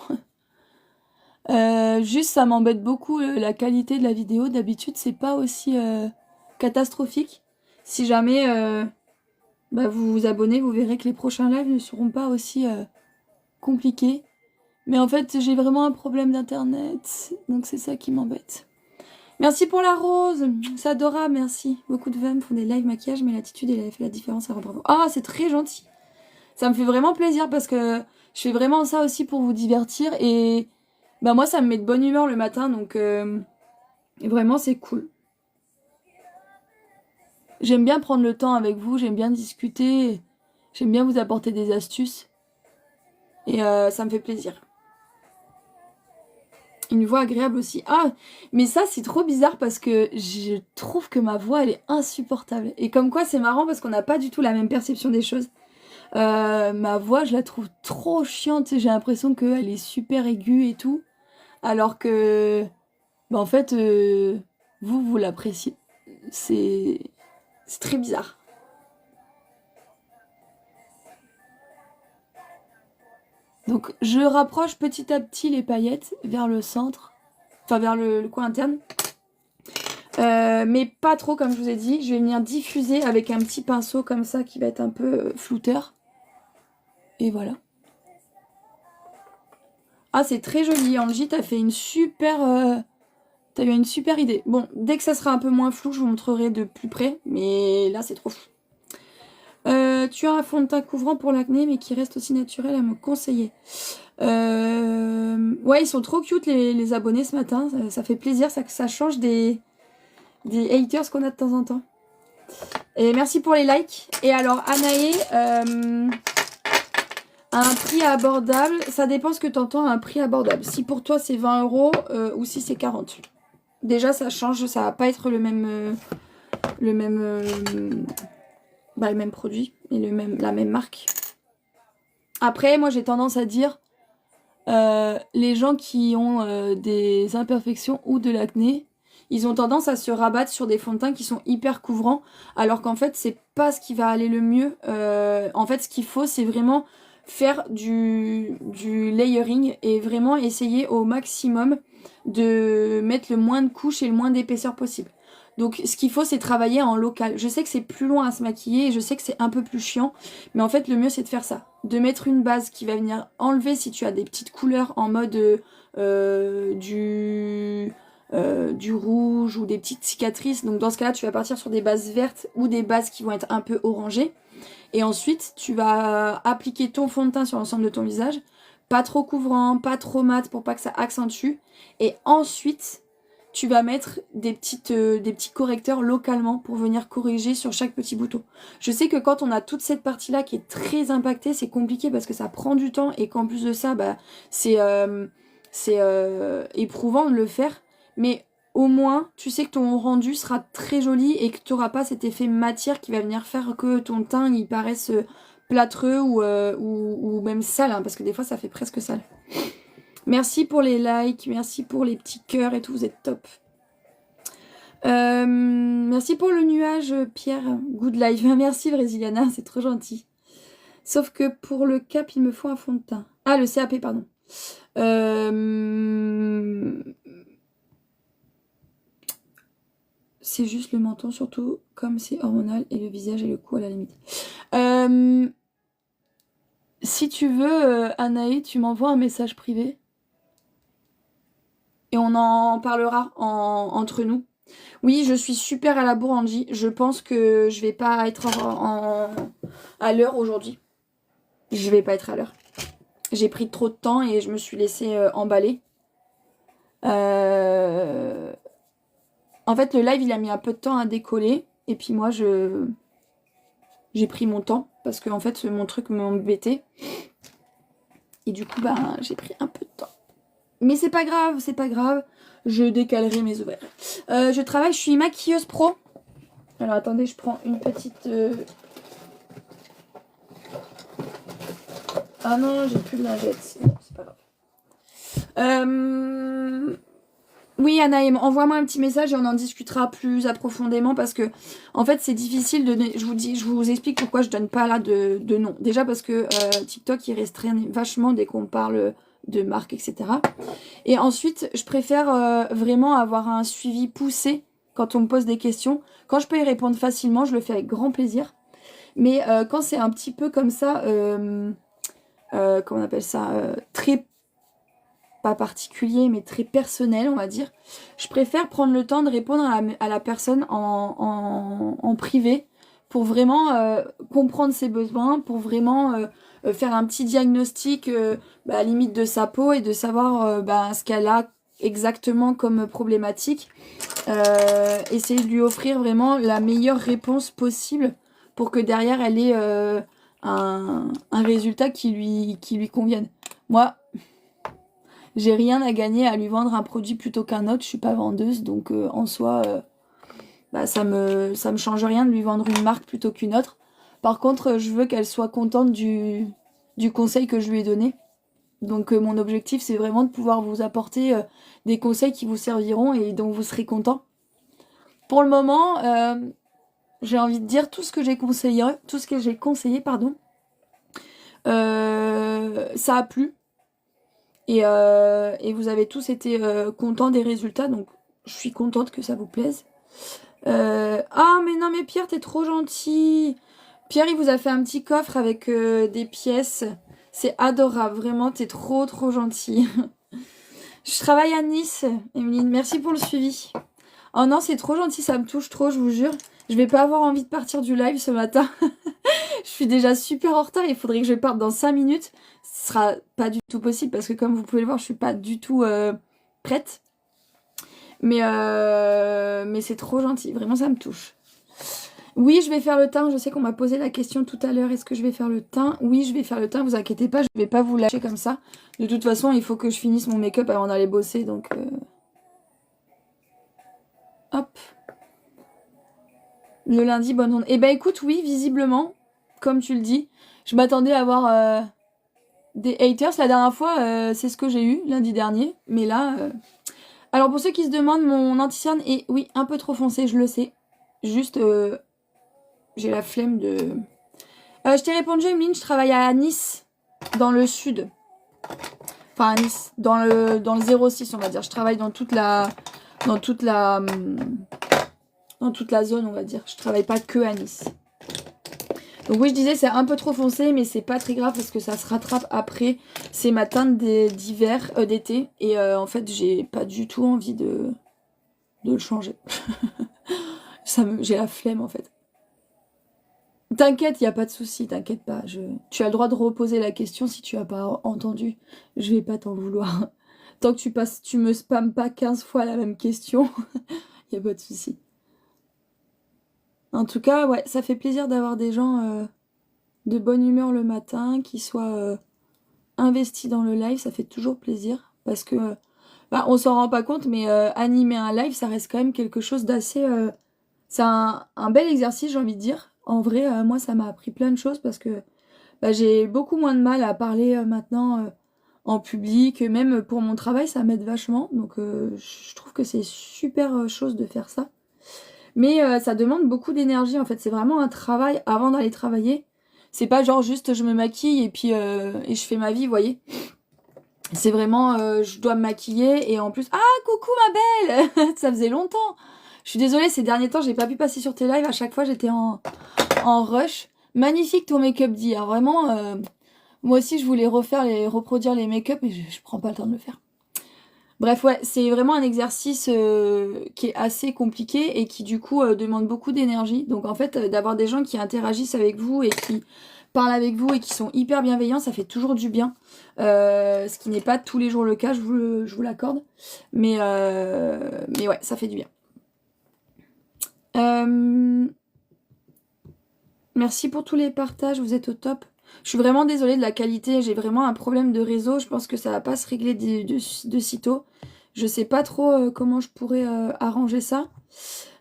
Juste, ça m'embête beaucoup la qualité de la vidéo. D'habitude, c'est pas aussi catastrophique. Si jamais vous vous abonnez, vous verrez que les prochains lives ne seront pas aussi compliqués. Mais en fait, j'ai vraiment un problème d'internet. Donc c'est ça qui m'embête. Merci pour la rose. C'est adorable, merci. Beaucoup de femmes font des lives maquillage, mais l'attitude, elle a fait la différence. Alors bravo. Ah, c'est très gentil. Ça me fait vraiment plaisir parce que je fais vraiment ça aussi pour vous divertir. Et moi, ça me met de bonne humeur le matin. Donc vraiment, c'est cool. J'aime bien prendre le temps avec vous. J'aime bien discuter. J'aime bien vous apporter des astuces. Et ça me fait plaisir. Une voix agréable aussi. Ah, mais ça, c'est trop bizarre parce que je trouve que ma voix, elle est insupportable. Et comme quoi, c'est marrant parce qu'on n'a pas du tout la même perception des choses. Ma voix, je la trouve trop chiante. J'ai l'impression qu'elle est super aiguë et tout. Alors que, en fait, vous l'appréciez. C'est très bizarre. Donc je rapproche petit à petit les paillettes vers le centre, enfin vers le coin interne. Mais pas trop comme je vous ai dit. Je vais venir diffuser avec un petit pinceau comme ça qui va être un peu flouteur. Et voilà. Ah, c'est très joli. Angie, t'as fait une super... t'as eu une super idée. Bon, dès que ça sera un peu moins flou, je vous montrerai de plus près. Mais là, c'est trop flou. Tu as un fond de teint couvrant pour l'acné, mais qui reste aussi naturel à me conseiller. Ouais, ils sont trop cute les abonnés ce matin. Ça fait plaisir, ça change des haters qu'on a de temps en temps. Et merci pour les likes. Et alors, Anaé, un prix abordable, ça dépend ce que tu entends, un prix abordable. Si pour toi c'est 20 € ou si c'est 40. Déjà, ça change, ça va pas être le même produit et la même marque. Après, moi j'ai tendance à dire les gens qui ont des imperfections ou de l'acné, ils ont tendance à se rabattre sur des fonds de teint qui sont hyper couvrants, alors qu'en fait c'est pas ce qui va aller le mieux. En fait, ce qu'il faut, c'est vraiment faire du layering et vraiment essayer au maximum de mettre le moins de couches et le moins d'épaisseur possible. Donc ce qu'il faut, c'est travailler en local. Je sais que c'est plus loin à se maquiller et je sais que c'est un peu plus chiant, mais en fait le mieux c'est de faire ça, de mettre une base qui va venir enlever si tu as des petites couleurs en mode du rouge ou des petites cicatrices. Donc dans ce cas là tu vas partir sur des bases vertes ou des bases qui vont être un peu orangées. Et ensuite, tu vas appliquer ton fond de teint sur l'ensemble de ton visage. Pas trop couvrant, pas trop mat pour pas que ça accentue. Et ensuite, tu vas mettre des petits correcteurs localement pour venir corriger sur chaque petit bouton. Je sais que quand on a toute cette partie-là qui est très impactée, c'est compliqué parce que ça prend du temps et qu'en plus de ça, c'est éprouvant de le faire. Mais au moins, tu sais que ton rendu sera très joli et que tu n'auras pas cet effet matière qui va venir faire que ton teint il paraisse plâtreux ou même sale, hein, parce que des fois ça fait presque sale. Merci pour les likes, merci pour les petits cœurs et tout, vous êtes top. Merci pour le nuage, Pierre. Good life. Merci, Brésiliana, c'est trop gentil. Sauf que pour le cap, il me faut un fond de teint. Ah, le CAP, pardon. C'est juste le menton, surtout comme c'est hormonal, et le visage et le cou à la limite. Si tu veux, Anaï, tu m'envoies un message privé. Et on en parlera entre nous. Oui, je suis super à la bourre, Angie. Je pense que je vais pas être à l'heure aujourd'hui. Je vais pas être à l'heure. J'ai pris trop de temps et je me suis laissée emballer. En fait, le live, il a mis un peu de temps à décoller. Et puis moi, j'ai pris mon temps. Parce que en fait, mon truc m'embêtait. Et du coup, j'ai pris un peu de temps. Mais c'est pas grave, c'est pas grave. Je décalerai mes horaires. Je travaille, je suis maquilleuse pro. Alors attendez, je prends une petite... Ah non, j'ai plus de lingettes. Non, c'est pas grave. Oui, Anaïm, envoie-moi un petit message et on en discutera plus approfondément parce que, en fait, c'est difficile de... je vous explique pourquoi je donne pas là de nom. Déjà parce que TikTok, il restreint vachement dès qu'on parle de marque, etc. Et ensuite, je préfère vraiment avoir un suivi poussé quand on me pose des questions. Quand je peux y répondre facilement, je le fais avec grand plaisir. Mais quand c'est un petit peu comme ça, comment on appelle ça, très pas particulier, mais très personnel, on va dire. Je préfère prendre le temps de répondre à la personne en privé pour vraiment comprendre ses besoins, pour vraiment faire un petit diagnostic à la limite de sa peau et de savoir ce qu'elle a exactement comme problématique. Essayer de lui offrir vraiment la meilleure réponse possible pour que derrière elle ait un résultat qui lui convienne. Moi, j'ai rien à gagner à lui vendre un produit plutôt qu'un autre, je suis pas vendeuse, donc en soi, ça me change rien de lui vendre une marque plutôt qu'une autre. Par contre, je veux qu'elle soit contente du conseil que je lui ai donné. Donc mon objectif, c'est vraiment de pouvoir vous apporter des conseils qui vous serviront et dont vous serez content. Pour le moment, j'ai envie de dire tout ce que j'ai conseillé, pardon, ça a plu. Et vous avez tous été contents des résultats, donc je suis contente que ça vous plaise. Ah mais non mais Pierre, t'es trop gentil. Pierre, il vous a fait un petit coffre avec des pièces. C'est adorable, vraiment, t'es trop trop gentil. Je travaille à Nice, Emeline, merci pour le suivi. Oh non, c'est trop gentil, ça me touche trop, je vous jure. Je vais pas avoir envie de partir du live ce matin. Je suis déjà super en retard, il faudrait que je parte dans 5 minutes. Ce sera pas du tout possible parce que comme vous pouvez le voir, je suis pas du tout prête. Mais c'est trop gentil, vraiment ça me touche. Oui, je vais faire le teint, je sais qu'on m'a posé la question tout à l'heure, est-ce que je vais faire le teint? Oui, je vais faire le teint, vous inquiétez pas, je vais pas vous lâcher comme ça. De toute façon, il faut que je finisse mon make-up avant d'aller bosser, donc... Hop. Le lundi, bonne journée. Eh ben écoute, oui, visiblement, comme tu le dis, je m'attendais à avoir des haters. La dernière fois, c'est ce que j'ai eu lundi dernier, mais là... Alors pour ceux qui se demandent, mon anti-cerne est, oui, un peu trop foncé, je le sais. Juste, j'ai la flemme de... je t'ai répondu, Emeline, je travaille à Nice, dans le sud. Enfin, à Nice, dans le 06, on va dire. Je travaille dans toute la zone, on va dire. Je travaille pas que à Nice. Donc oui, je disais, c'est un peu trop foncé, mais c'est pas très grave parce que ça se rattrape après. C'est ma teinte d'hiver, d'été. Et en fait, j'ai pas du tout envie de le changer. J'ai la flemme, en fait. T'inquiète, il n'y a pas de souci, t'inquiète pas. Tu as le droit de reposer la question si tu as pas entendu. Je vais pas t'en vouloir. Tant que tu me spammes pas 15 fois la même question, il n'y a pas de souci. En tout cas, ouais, ça fait plaisir d'avoir des gens de bonne humeur le matin, qui soient investis dans le live, ça fait toujours plaisir. Parce que, on s'en rend pas compte, mais animer un live, ça reste quand même quelque chose d'assez... c'est un bel exercice, j'ai envie de dire. En vrai, moi, ça m'a appris plein de choses parce que j'ai beaucoup moins de mal à parler maintenant en public. Même pour mon travail, ça m'aide vachement. Donc, je trouve que c'est super chose de faire ça. Mais ça demande beaucoup d'énergie, en fait. C'est vraiment un travail avant d'aller travailler. C'est pas genre juste je me maquille et puis et je fais ma vie, vous voyez. C'est vraiment, je dois me maquiller et en plus... Ah, coucou ma belle. Ça faisait longtemps. Je suis désolée, ces derniers temps, j'ai pas pu passer sur tes lives. À chaque fois, j'étais en rush. Magnifique ton make-up dit. Alors vraiment, moi aussi, je voulais reproduire les make-up, mais je prends pas le temps de le faire. Bref, ouais, c'est vraiment un exercice qui est assez compliqué et qui, du coup, demande beaucoup d'énergie. Donc, en fait, d'avoir des gens qui interagissent avec vous et qui parlent avec vous et qui sont hyper bienveillants, ça fait toujours du bien. Ce qui n'est pas tous les jours le cas, je vous l'accorde. Mais ouais, ça fait du bien. Merci pour tous les partages, vous êtes au top. Je suis vraiment désolée de la qualité, j'ai vraiment un problème de réseau. Je pense que ça va pas se régler de sitôt. Je sais pas trop comment je pourrais arranger ça.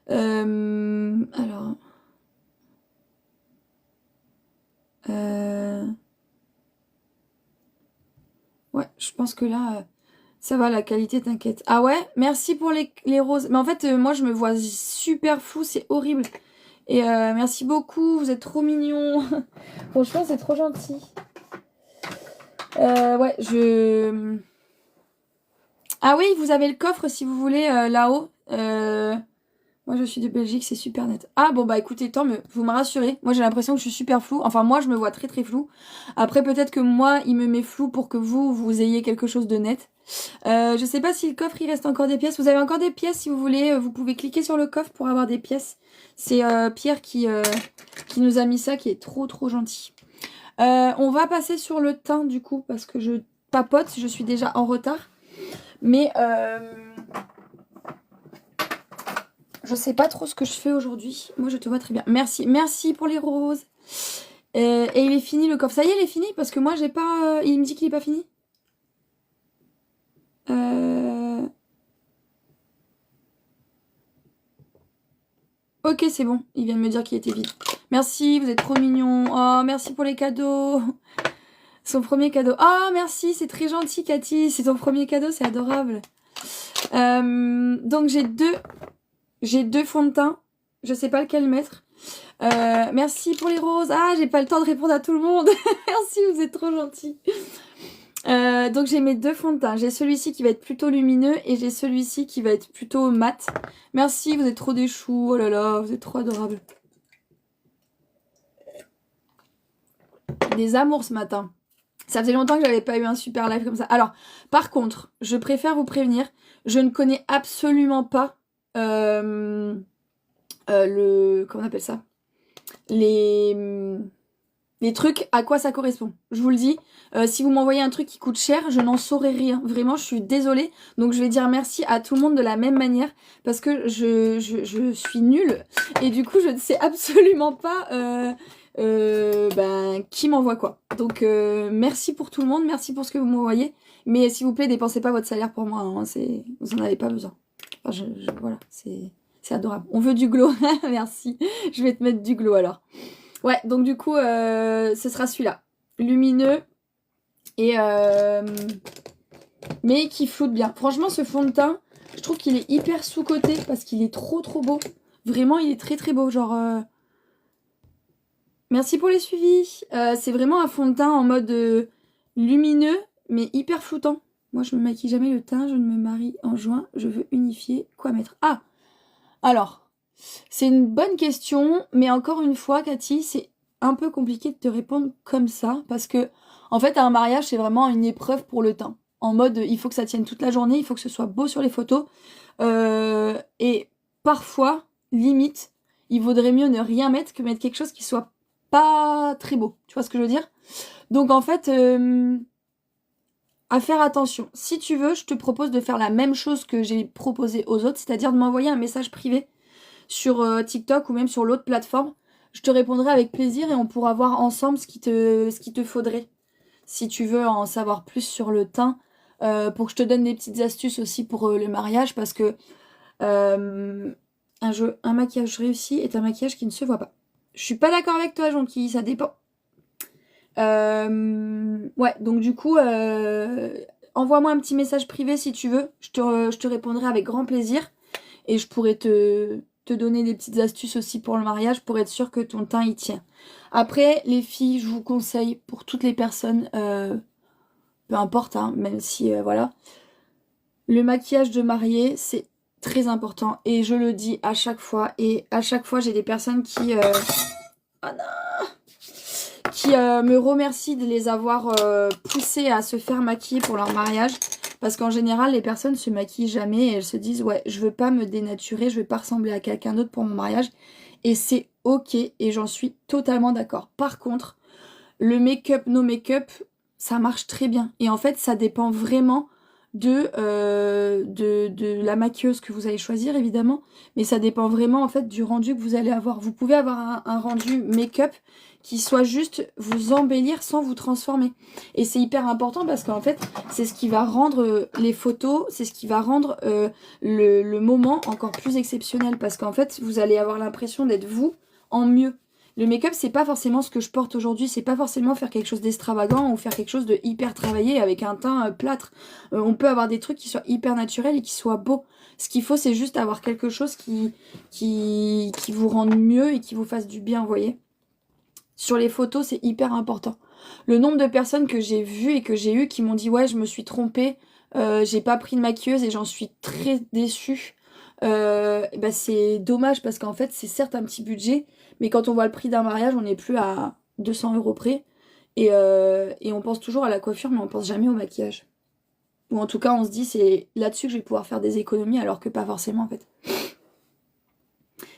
Alors... Ouais, je pense que là, Ça va, la qualité, t'inquiète. Ah ouais, merci pour les roses. Mais en fait, moi, je me vois super flou, c'est horrible. Et merci beaucoup, vous êtes trop mignons. Franchement, c'est trop gentil. Ouais, Ah oui, vous avez le coffre si vous voulez, là-haut. Moi, je suis de Belgique, c'est super net. Ah bon, bah écoutez, tant mieux, vous me rassurez. Moi, j'ai l'impression que je suis super floue. Enfin, moi, je me vois très très flou. Après, peut-être que moi, il me met flou pour que vous ayez quelque chose de net. Je sais pas si le coffre, il reste encore des pièces. Vous avez encore des pièces si vous voulez. Vous pouvez cliquer sur le coffre pour avoir des pièces. C'est Pierre qui nous a mis ça, qui est trop trop gentil. On va passer sur le teint du coup, parce que je papote, je suis déjà en retard. Mais je sais pas trop ce que je fais aujourd'hui. Moi, je te vois très bien. Merci, merci pour les roses. Et il est fini le coffre. Ça y est, il est fini parce que moi, j'ai pas... il me dit qu'il est pas fini. Ok, c'est bon. Il vient de me dire qu'il était vide. Merci, vous êtes trop mignons. Oh, merci pour les cadeaux. Son premier cadeau. Oh, merci, c'est très gentil, Cathy. C'est ton premier cadeau, c'est adorable. Donc, j'ai deux fonds de teint. Je sais pas lequel mettre. Merci pour les roses. Ah, j'ai pas le temps de répondre à tout le monde. Merci, vous êtes trop gentils. Donc j'ai mes deux fonds de teint. J'ai celui-ci qui va être plutôt lumineux et j'ai celui-ci qui va être plutôt mat. Merci, vous êtes trop des choux. Oh là là, vous êtes trop adorables. Des amours ce matin. Ça faisait longtemps que j'avais pas eu un super live comme ça. Alors, par contre, je préfère vous prévenir, je ne connais absolument pas comment on appelle ça, les trucs, à quoi ça correspond. Je vous le dis, si vous m'envoyez un truc qui coûte cher, je n'en saurais rien. Vraiment, je suis désolée. Donc, je vais dire merci à tout le monde de la même manière parce que je suis nulle. Et du coup, je ne sais absolument pas qui m'envoie quoi. Donc, merci pour tout le monde. Merci pour ce que vous m'envoyez. Mais s'il vous plaît, dépensez pas votre salaire pour moi. Hein, vous en avez pas besoin. Enfin, voilà, c'est adorable. On veut du glow. Merci. Je vais te mettre du glow alors. Ouais, donc du coup, ce sera celui-là. Lumineux et mais qui floute bien. Franchement, ce fond de teint, je trouve qu'il est hyper sous-coté parce qu'il est trop trop beau. Vraiment, il est très très beau. Genre, merci pour les suivis. C'est vraiment un fond de teint en mode lumineux, mais hyper floutant. Moi, je me maquille jamais le teint. Je ne me marie en juin. Je veux unifier. Quoi mettre? Ah, alors... C'est une bonne question, mais encore une fois, Cathy, c'est un peu compliqué de te répondre comme ça, parce que, en fait, un mariage, c'est vraiment une épreuve pour le teint. En mode, il faut que ça tienne toute la journée, il faut que ce soit beau sur les photos, et parfois, limite, il vaudrait mieux ne rien mettre que mettre quelque chose qui soit pas très beau. Tu vois ce que je veux dire? Donc, en fait, à faire attention. Si tu veux, je te propose de faire la même chose que j'ai proposé aux autres, c'est-à-dire de m'envoyer un message privé sur TikTok ou même sur l'autre plateforme. Je te répondrai avec plaisir et on pourra voir ensemble ce qu'il te faudrait. Si tu veux en savoir plus sur le teint, pour que je te donne des petites astuces aussi pour le mariage, parce que un maquillage réussi est un maquillage qui ne se voit pas. Je suis pas d'accord avec toi, Jonky, ça dépend. Ouais, donc du coup, envoie-moi un petit message privé si tu veux. Je te répondrai avec grand plaisir. Et je pourrais te donner des petites astuces aussi pour le mariage pour être sûr que ton teint y tient. Après, les filles, je vous conseille pour toutes les personnes, peu importe, hein, même si, voilà, le maquillage de mariée, c'est très important. Et je le dis à chaque fois. Et à chaque fois, j'ai des personnes qui... Oh non, qui me remercient de les avoir poussées à se faire maquiller pour leur mariage. Parce qu'en général, les personnes se maquillent jamais et elles se disent « Ouais, je veux pas me dénaturer, je veux pas ressembler à quelqu'un d'autre pour mon mariage. » Et c'est ok et j'en suis totalement d'accord. Par contre, le make-up, no make-up, ça marche très bien. Et en fait, ça dépend vraiment de la maquilleuse que vous allez choisir, évidemment. Mais ça dépend vraiment, en fait, du rendu que vous allez avoir. Vous pouvez avoir un rendu make-up qui soit juste vous embellir sans vous transformer. Et c'est hyper important parce qu'en fait, c'est ce qui va rendre les photos, c'est ce qui va rendre le moment encore plus exceptionnel. Parce qu'en fait, vous allez avoir l'impression d'être vous en mieux. Le make-up, c'est pas forcément ce que je porte aujourd'hui. C'est pas forcément faire quelque chose d'extravagant ou faire quelque chose de hyper travaillé avec un teint plâtre. On peut avoir des trucs qui soient hyper naturels et qui soient beaux. Ce qu'il faut, c'est juste avoir quelque chose qui vous rende mieux et qui vous fasse du bien, vous voyez. Sur les photos, c'est hyper important. Le nombre de personnes que j'ai vues et que j'ai eues qui m'ont dit « Ouais, je me suis trompée, j'ai pas pris de maquilleuse et j'en suis très déçue. » Bah c'est dommage parce qu'en fait, c'est certes un petit budget, mais quand on voit le prix d'un mariage, on n'est plus à 200 € près. Et on pense toujours à la coiffure, mais on pense jamais au maquillage. Ou en tout cas, on se dit c'est là-dessus que je vais pouvoir faire des économies, alors que pas forcément en fait.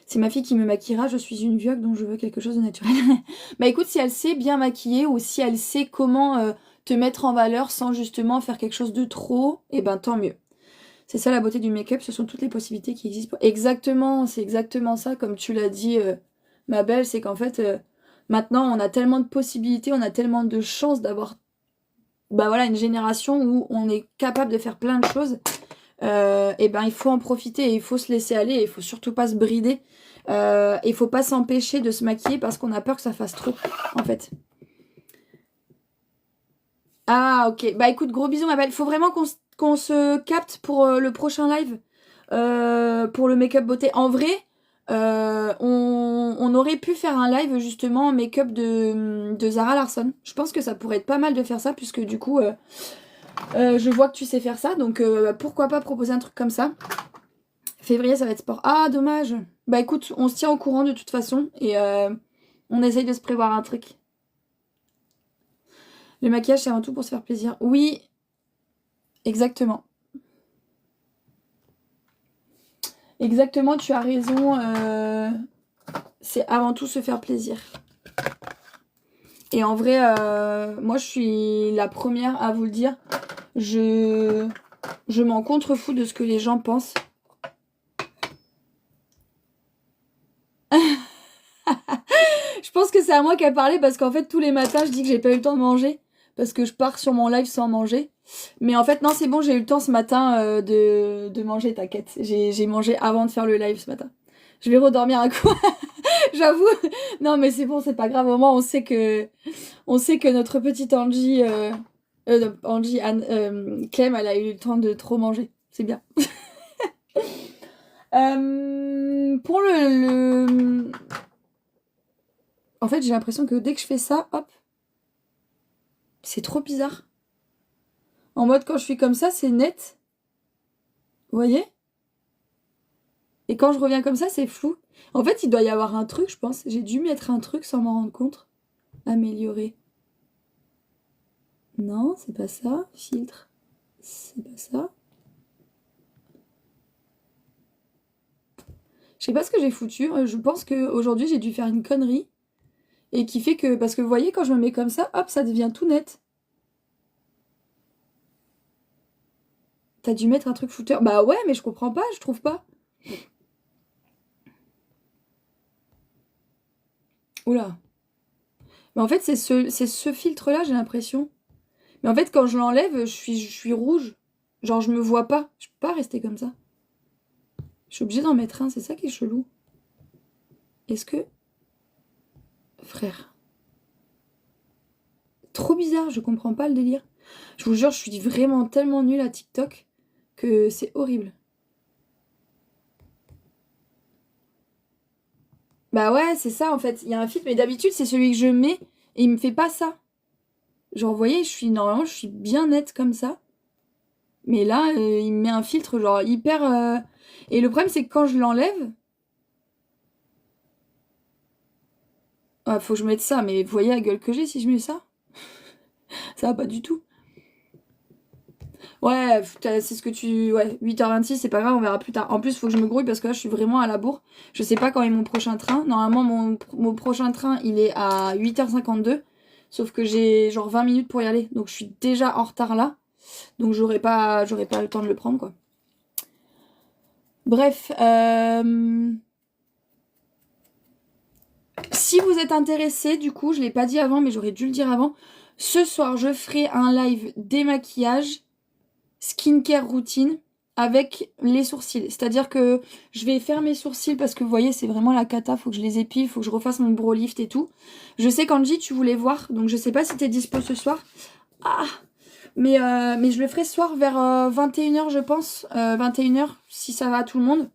C'est ma fille qui me maquillera, je suis une vieille donc je veux quelque chose de naturel. Bah écoute, si elle sait bien maquiller ou si elle sait comment te mettre en valeur sans justement faire quelque chose de trop, et ben tant mieux. C'est ça la beauté du make-up, ce sont toutes les possibilités qui existent. Exactement, c'est exactement ça, comme tu l'as dit, ma belle, c'est qu'en fait, maintenant on a tellement de possibilités, on a tellement de chances d'avoir bah voilà, une génération où on est capable de faire plein de choses. Et ben il faut en profiter et il faut se laisser aller et il faut surtout pas se brider. Il faut pas s'empêcher de se maquiller parce qu'on a peur que ça fasse trop, en fait. Ah, ok. Bah écoute, gros bisous, ma belle. Il faut vraiment qu'on se capte pour le prochain live. Pour le make-up beauté. En vrai, on aurait pu faire un live justement make-up de Zara Larsson. Je pense que ça pourrait être pas mal de faire ça puisque du coup... je vois que tu sais faire ça, donc pourquoi pas proposer un truc comme ça. Février, ça va être sport. Ah, dommage. Bah écoute, on se tient au courant de toute façon et on essaye de se prévoir un truc. Le maquillage, c'est avant tout pour se faire plaisir. Oui, exactement. Exactement, tu as raison. C'est avant tout se faire plaisir. Et en vrai, moi, je suis la première à vous le dire. Je m'en contrefous de ce que les gens pensent. Je pense que c'est à moi qu'elle parlait parce qu'en fait tous les matins je dis que j'ai pas eu le temps de manger parce que je pars sur mon live sans manger. Mais en fait non, c'est bon, j'ai eu le temps ce matin de manger, t'inquiète. J'ai mangé avant de faire le live ce matin. Je vais redormir un coup. J'avoue. Non mais c'est bon, c'est pas grave. Au moins on sait que notre petite Angie Clem, elle a eu le temps de trop manger. C'est bien. Pour le... En fait, j'ai l'impression que dès que je fais ça, hop, c'est trop bizarre. En mode, quand je suis comme ça, c'est net. Vous voyez? Et quand je reviens comme ça, c'est flou. En fait, il doit y avoir un truc, je pense. J'ai dû mettre un truc sans m'en rendre compte. Améliorer. Non, c'est pas ça. Filtre. C'est pas ça. Je sais pas ce que j'ai foutu. Je pense qu'aujourd'hui, j'ai dû faire une connerie. Et qui fait que... Parce que vous voyez, quand je me mets comme ça, hop, ça devient tout net. T'as dû mettre un truc footer. Bah ouais, mais je comprends pas, je trouve pas. Oula. Mais en fait, c'est ce filtre-là, j'ai l'impression. Mais en fait, quand je l'enlève, je suis rouge. Genre, je me vois pas. Je peux pas rester comme ça. Je suis obligée d'en mettre un, c'est ça qui est chelou. Est-ce que... Frère. Trop bizarre, je comprends pas le délire. Je vous jure, je suis vraiment tellement nulle à TikTok que c'est horrible. Bah ouais, c'est ça en fait. Il y a un filtre, mais d'habitude, c'est celui que je mets et il me fait pas ça. Genre, vous voyez, normalement, je suis bien nette comme ça. Mais là, il me met un filtre genre hyper... Et le problème, c'est que quand je l'enlève... Ah, faut que je mette ça, mais vous voyez la gueule que j'ai si je mets ça? Ça va pas du tout. Ouais, c'est ce que tu... Ouais, 8h26, c'est pas grave, on verra plus tard. En plus, faut que je me grouille parce que là, je suis vraiment à la bourre. Je sais pas quand est mon prochain train. Normalement, mon prochain train, il est à 8h52. Sauf que j'ai genre 20 minutes pour y aller. Donc, je suis déjà en retard là. Donc, j'aurai pas le temps de le prendre, quoi. Bref, si vous êtes intéressé, du coup, je l'ai pas dit avant, mais j'aurais dû le dire avant. Ce soir, je ferai un live démaquillage, skincare routine, avec les sourcils. C'est-à-dire que je vais faire mes sourcils parce que vous voyez, c'est vraiment la cata. Faut que je les épile, faut que je refasse mon brow lift et tout. Je sais qu'Angie, tu voulais voir, donc je sais pas si t'es dispo ce soir. Ah, mais je le ferai ce soir vers 21h, je pense. 21h, si ça va à tout le monde.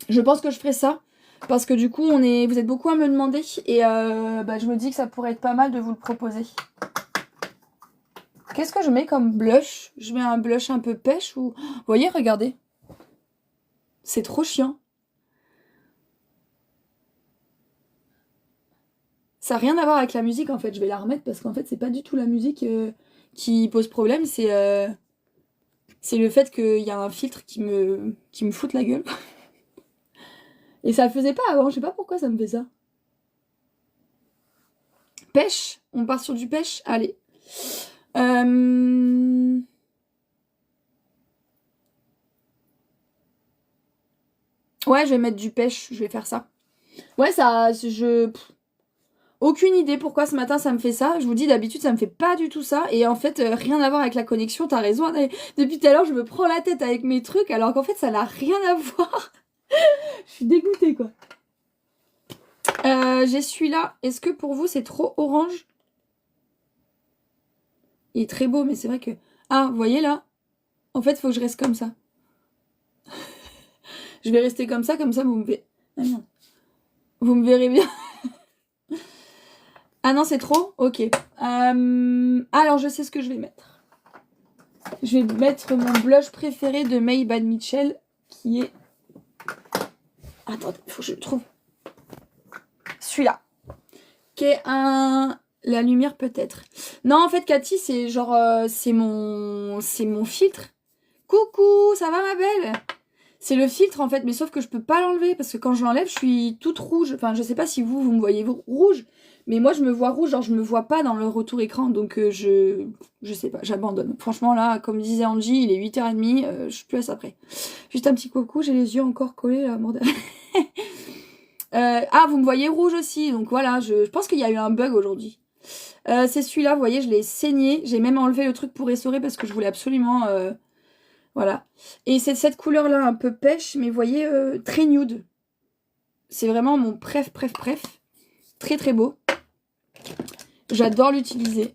Je pense que je ferai ça. Parce que du coup, vous êtes beaucoup à me demander. Et je me dis que ça pourrait être pas mal de vous le proposer. Qu'est-ce que je mets comme blush? Je mets un blush un peu pêche ou... Vous voyez, regardez. C'est trop chiant. Ça n'a rien à voir avec la musique, en fait. Je vais la remettre parce qu'en fait, c'est pas du tout la musique qui pose problème. C'est le fait qu'il y a un filtre qui me fout la gueule. Et ça le faisait pas avant. Je sais pas pourquoi ça me fait ça. Pêche. On part sur du pêche. Allez. Ouais, je vais mettre du pêche, je vais faire ça. Ouais, aucune idée pourquoi ce matin ça me fait ça. Je vous dis, d'habitude ça me fait pas du tout ça. Et en fait, rien à voir avec la connexion, t'as raison. Depuis tout à l'heure, je me prends la tête avec mes trucs, alors qu'en fait, ça n'a rien à voir. Je suis dégoûtée, quoi. J'ai celui-là. Est-ce que pour vous, c'est trop orange? Il est très beau, mais c'est vrai que... Ah, vous voyez là? En fait, il faut que je reste comme ça. Je vais rester comme ça vous me verrez... Ah non. Vous me verrez bien. Ah non, c'est trop? Ok. Alors, je sais ce que je vais mettre. Je vais mettre mon blush préféré de May Bad Mitchell, qui est... Attendez, il faut que je le trouve. Celui-là. Qui est un... La lumière peut-être. Non, en fait, Cathy, c'est genre... c'est mon filtre. Coucou, ça va ma belle? C'est le filtre en fait, mais sauf que je peux pas l'enlever parce que quand je l'enlève, je suis toute rouge. Enfin, je sais pas si vous me voyez rouge, mais moi je me vois rouge, genre je me vois pas dans le retour écran, donc je sais pas, j'abandonne. Franchement là, comme disait Angie, il est 8h30, je suis plus à ça près. Juste un petit coucou, j'ai les yeux encore collés à mort de... Ah, vous me voyez rouge aussi, donc voilà, je pense qu'il y a eu un bug aujourd'hui. C'est celui-là, vous voyez, je l'ai saigné, j'ai même enlevé le truc pour essorer parce que je voulais absolument... Voilà. Et c'est cette couleur-là, un peu pêche, mais vous voyez, très nude. C'est vraiment mon préf. Très très beau. J'adore l'utiliser.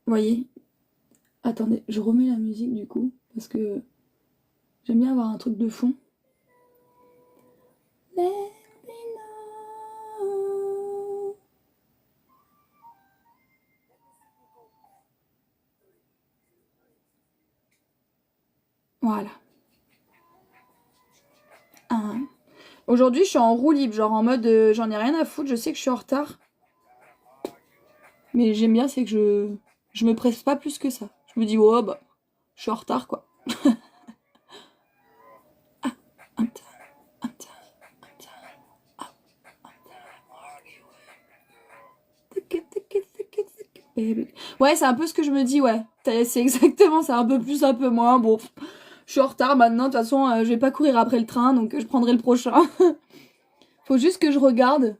Vous voyez? Attendez, je remets la musique du coup, parce que j'aime bien avoir un truc de fond. Let me know. Voilà. Aujourd'hui, je suis en roue libre, genre en mode j'en ai rien à foutre, je sais que je suis en retard. Mais j'aime bien, c'est que je me presse pas plus que ça. Je me dis, oh bah, je suis en retard quoi. Ouais, c'est un peu ce que je me dis, ouais. C'est exactement ça, un peu plus, un peu moins. Bon, je suis en retard maintenant, de toute façon, je vais pas courir après le train, donc je prendrai le prochain. Faut juste que je regarde.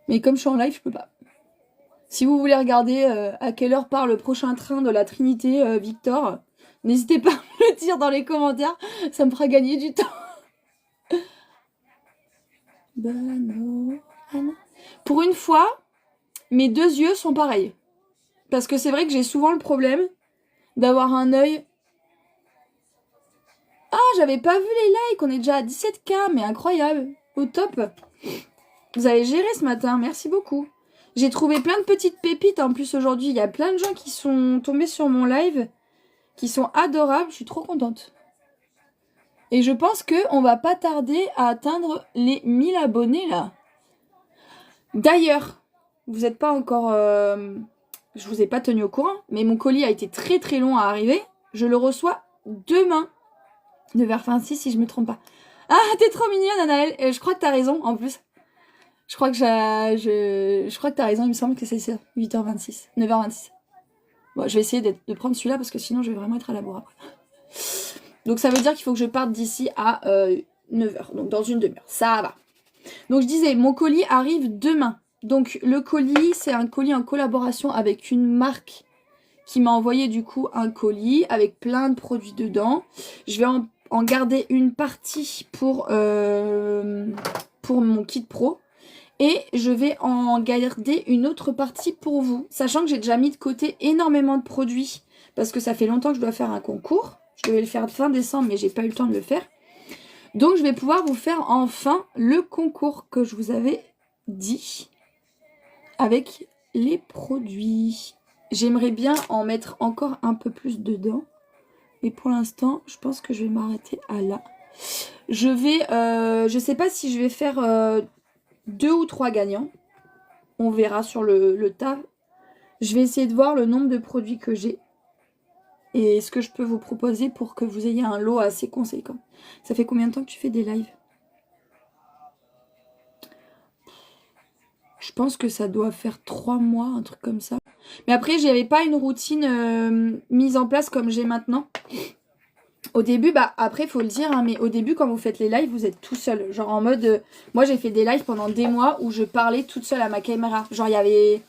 Mais comme je suis en live, je peux pas. Si vous voulez regarder à quelle heure part le prochain train de la Trinité Victor, n'hésitez pas à me le dire dans les commentaires, ça me fera gagner du temps. Pour une fois, mes deux yeux sont pareils. Parce que c'est vrai que j'ai souvent le problème d'avoir un œil... Ah, j'avais pas vu les likes, on est déjà à 17K, mais incroyable, au top. Vous avez géré ce matin, merci beaucoup. J'ai trouvé plein de petites pépites en plus aujourd'hui. Il y a plein de gens qui sont tombés sur mon live, qui sont adorables, je suis trop contente. Et je pense qu'on va pas tarder à atteindre les 1000 abonnés là. D'ailleurs, vous n'êtes pas encore... je vous ai pas tenu au courant, mais mon colis a été très très long à arriver. Je le reçois demain. 9h26 si je me trompe pas. Ah, t'es trop mignonne, Anaëlle. Je crois que t'as raison, en plus. Je crois que t'as raison, il me semble que c'est ça. 8h26. 9h26. Bon, je vais essayer de prendre celui-là parce que sinon je vais vraiment être à la bourre après. Donc ça veut dire qu'il faut que je parte d'ici à 9h. Donc dans une demi-heure. Ça va. Donc je disais, mon colis arrive demain. Donc le colis, c'est un colis en collaboration avec une marque qui m'a envoyé du coup un colis avec plein de produits dedans. Je vais en garder une partie pour mon kit pro. Et je vais en garder une autre partie pour vous. Sachant que j'ai déjà mis de côté énormément de produits. Parce que ça fait longtemps que je dois faire un concours. Je devais le faire fin décembre, mais j'ai pas eu le temps de le faire. Donc je vais pouvoir vous faire enfin le concours que je vous avais dit. Avec les produits. J'aimerais bien en mettre encore un peu plus dedans. Mais pour l'instant, je pense que je vais m'arrêter à là. Je sais pas si je vais faire 2 ou 3 gagnants. On verra sur le tas. Je vais essayer de voir le nombre de produits que j'ai. Et ce que je peux vous proposer pour que vous ayez un lot assez conséquent. Ça fait combien de temps que tu fais des lives? Je pense que ça doit faire 3 mois, un truc comme ça. Mais après, j'avais pas une routine mise en place comme j'ai maintenant. Au début, bah après, il faut le dire, hein, mais au début, quand vous faites les lives, vous êtes tout seul. Genre en mode... moi, j'ai fait des lives pendant des mois où je parlais toute seule à ma caméra. Genre, il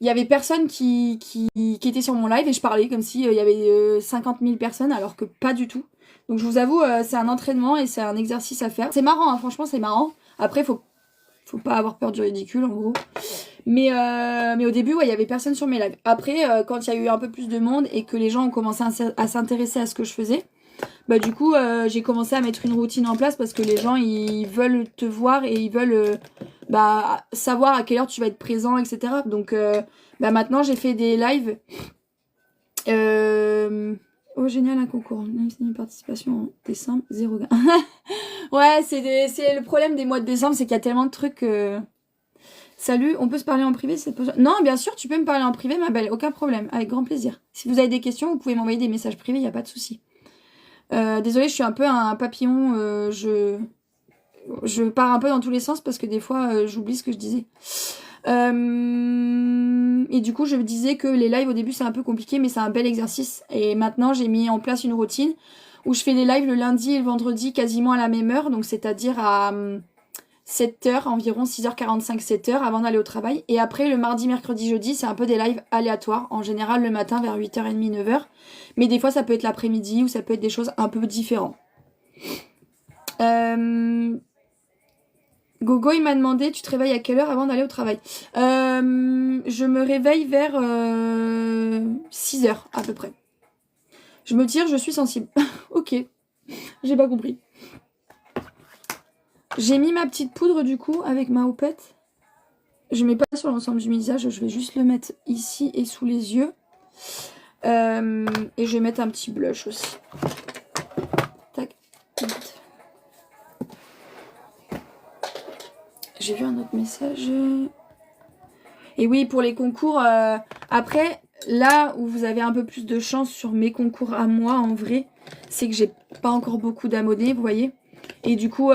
y avait personne qui était sur mon live et je parlais comme si il y avait 50 000 personnes, alors que pas du tout. Donc, je vous avoue, c'est un entraînement et c'est un exercice à faire. C'est marrant, hein, franchement, c'est marrant. Après, faut pas avoir peur du ridicule, en gros. Mais au début, ouais, il y avait personne sur mes lives. Après, quand il y a eu un peu plus de monde et que les gens ont commencé à s'intéresser à ce que je faisais, bah du coup, j'ai commencé à mettre une routine en place parce que les gens, ils veulent te voir et ils veulent savoir à quelle heure tu vas être présent, etc. Donc, bah maintenant, j'ai fait des lives. Oh, génial, un concours. Une participation en décembre, 0 gain. Ouais, c'est le problème des mois de décembre, c'est qu'il y a tellement de trucs... Salut, on peut se parler en privé? Non, bien sûr, tu peux me parler en privé, ma belle, aucun problème, avec grand plaisir. Si vous avez des questions, vous pouvez m'envoyer des messages privés, il n'y a pas de souci. Désolée, je suis un peu un papillon, je pars un peu dans tous les sens parce que des fois, j'oublie ce que je disais. Et du coup, je me disais que les lives, au début, c'est un peu compliqué, mais c'est un bel exercice. Et maintenant, j'ai mis en place une routine où je fais les lives le lundi et le vendredi quasiment à la même heure, donc c'est-à-dire à 7h, environ 6h45, 7h avant d'aller au travail. Et après, le mardi, mercredi, jeudi, c'est un peu des lives aléatoires. En général, le matin vers 8h30, 9h. Mais des fois, ça peut être l'après-midi ou ça peut être des choses un peu différentes. Gogo, il m'a demandé, tu te réveilles à quelle heure avant d'aller au travail? Je me réveille vers 6h à peu près. Je me tire, je suis sensible. Ok, j'ai pas compris. J'ai mis ma petite poudre du coup avec ma houppette. Je mets pas sur l'ensemble du visage, je vais juste le mettre ici et sous les yeux. Et je vais mettre un petit blush aussi. Tac. J'ai vu un autre message. Et oui, pour les concours, après, là où vous avez un peu plus de chance sur mes concours à moi, en vrai, c'est que j'ai pas encore beaucoup d'abonnés, vous voyez. Et du coup,